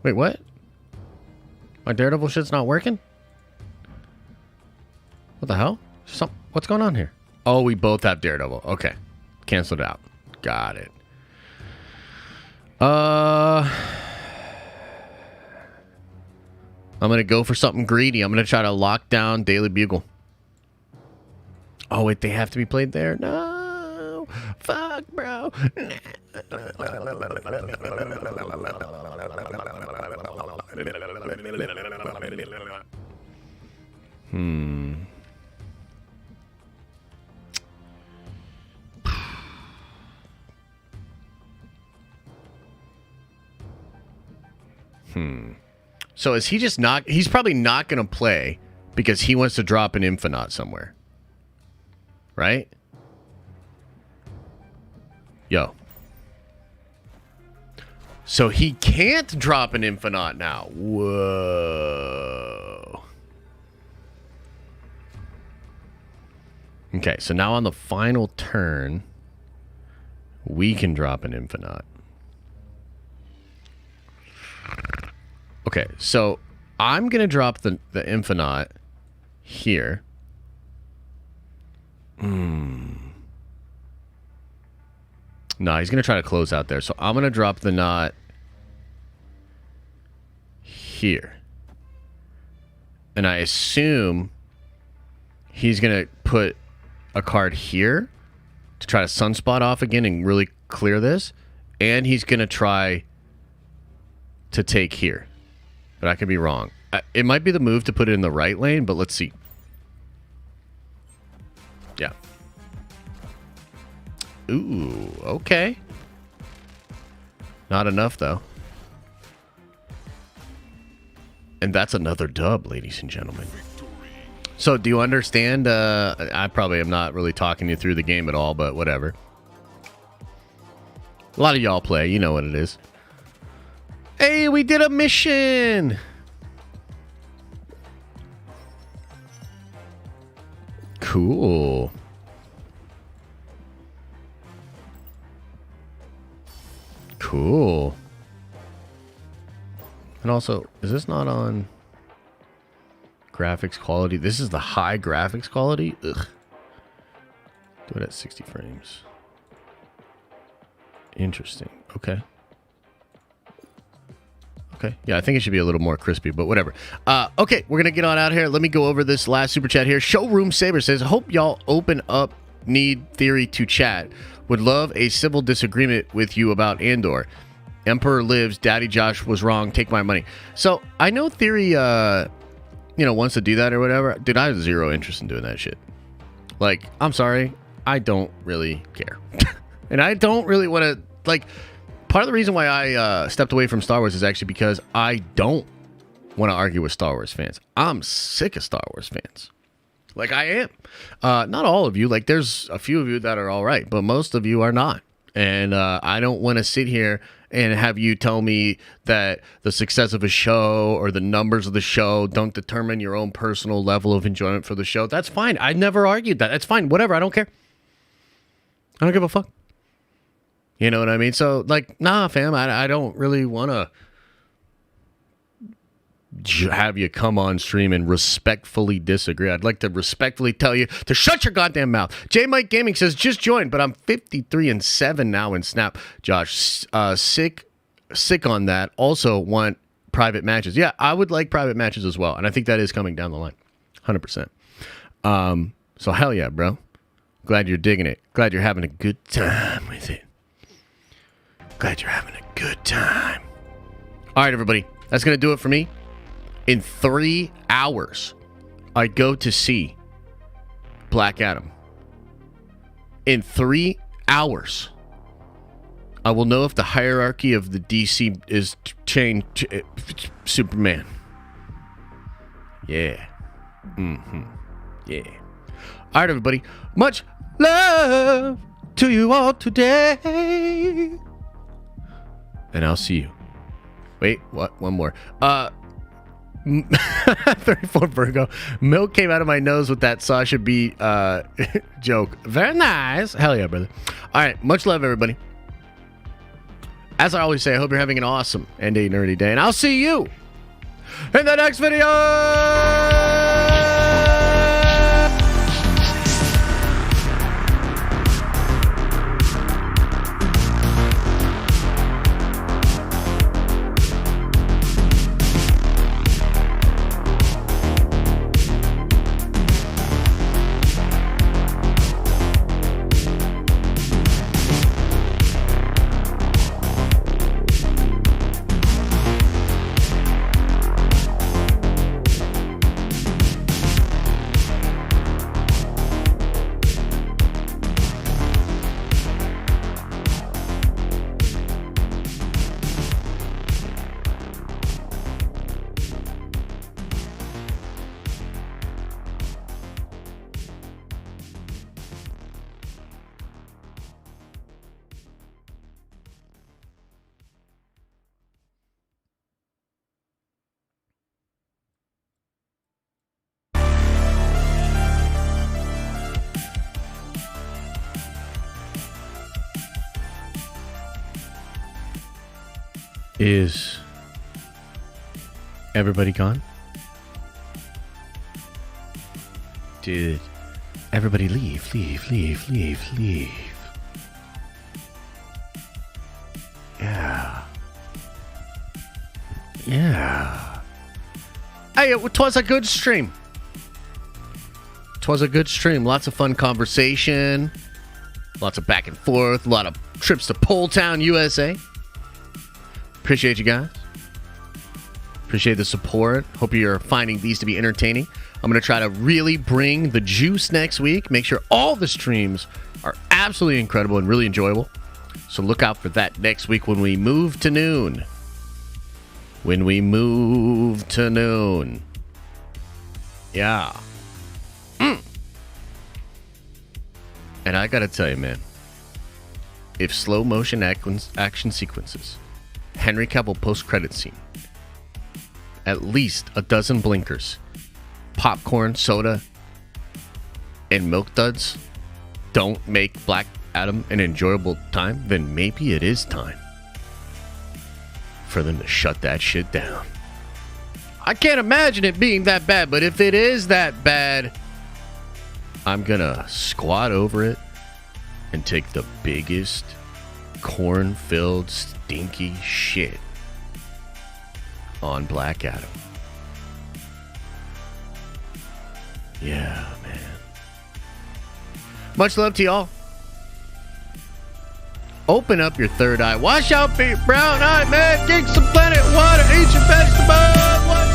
Wait, what? My Daredevil shit's not working? What the hell? What's going on here? Oh, we both have Daredevil. Okay. Canceled out. Got it. I'm going to go for something greedy. I'm going to try to lock down Daily Bugle. Oh, wait, they have to be played there? No. Fuck, bro. So is he just not... He's probably not going to play because he wants to drop an Infinite somewhere. Right? Yo. So he can't drop an Infinite now. Whoa. Okay, so now on the final turn, we can drop an Infinite. Okay, so I'm going to drop the Infinite here. No, he's going to try to close out there. So I'm going to drop the knot here. And I assume he's going to put a card here to try to sunspot off again and really clear this. And he's going to try to take here. But I could be wrong. It might be the move to put it in the right lane, but let's see. Yeah. Ooh, okay. Not enough, though. And that's another dub, ladies and gentlemen. So, do you understand? I probably am not really talking you through the game at all, but whatever. A lot of y'all play. You know what it is. Hey, we did a mission! Cool. Cool. And also, is this not on graphics quality? This is the high graphics quality? Ugh. Do it at 60 frames. Interesting. Okay. Okay. Yeah, I think it should be a little more crispy, but whatever. Okay, we're going to get on out here. Let me go over this last super chat here. Showroom Saber says, hope y'all open up need theory to chat. Would love a civil disagreement with you about Andor. Emperor lives. Daddy Josh was wrong. Take my money. So I know theory, wants to do that or whatever. Dude, I have zero interest in doing that shit. Like, I'm sorry. I don't really care. And I don't really want to, part of the reason why I stepped away from Star Wars is actually because I don't want to argue with Star Wars fans. I'm sick of Star Wars fans. Like, I am. Not all of you. Like, there's a few of you that are all right, but most of you are not. And I don't want to sit here and have you tell me that the success of a show or the numbers of the show don't determine your own personal level of enjoyment for the show. That's fine. I never argued that. That's fine. Whatever. I don't care. I don't give a fuck. You know what I mean? So, nah, fam, I don't really want to have you come on stream and respectfully disagree. I'd like to respectfully tell you to shut your goddamn mouth. J Mike Gaming says, just joined, but I'm 53-7 now in Snap. Josh, sick on that. Also want private matches. Yeah, I would like private matches as well, and I think that is coming down the line. 100%. So, hell yeah, bro. Glad you're digging it. Glad you're having a good time with it. Glad you're having a good time. All right, everybody. That's going to do it for me. In 3 hours, I go to see Black Adam. In 3 hours, I will know if the hierarchy of the DC is changed. Superman. Yeah. Yeah. All right, everybody. Much love to you all today. And I'll see you. Wait, what? One more. 34 Virgo. Milk came out of my nose with that Sasha B joke. Very nice. Hell yeah, brother. All right. Much love, everybody. As I always say, I hope you're having an awesome and a nerdy day. And I'll see you in the next video. Is everybody gone? Did everybody leave? Yeah. Hey, it was a good stream. Lots of fun conversation. Lots of back and forth. A lot of trips to Pole Town, USA. Appreciate you guys. Appreciate the support. Hope you're finding these to be entertaining. I'm going to try to really bring the juice next week. Make sure all the streams are absolutely incredible and really enjoyable. So look out for that next week when we move to noon. Yeah. And I got to tell you, man. If slow motion action sequences, Henry Cavill post-credit scene, at least a dozen blinkers, popcorn, soda, and milk duds don't make Black Adam an enjoyable time, then maybe it is time for them to shut that shit down. I can't imagine it being that bad, but if it is that bad, I'm gonna squat over it and take the biggest corn-filled stinky shit on Black Adam. Yeah, man. Much love to y'all. Open up your third eye. Wash out, brown eye, man. Drink some Planet Water. Eat your vegetables.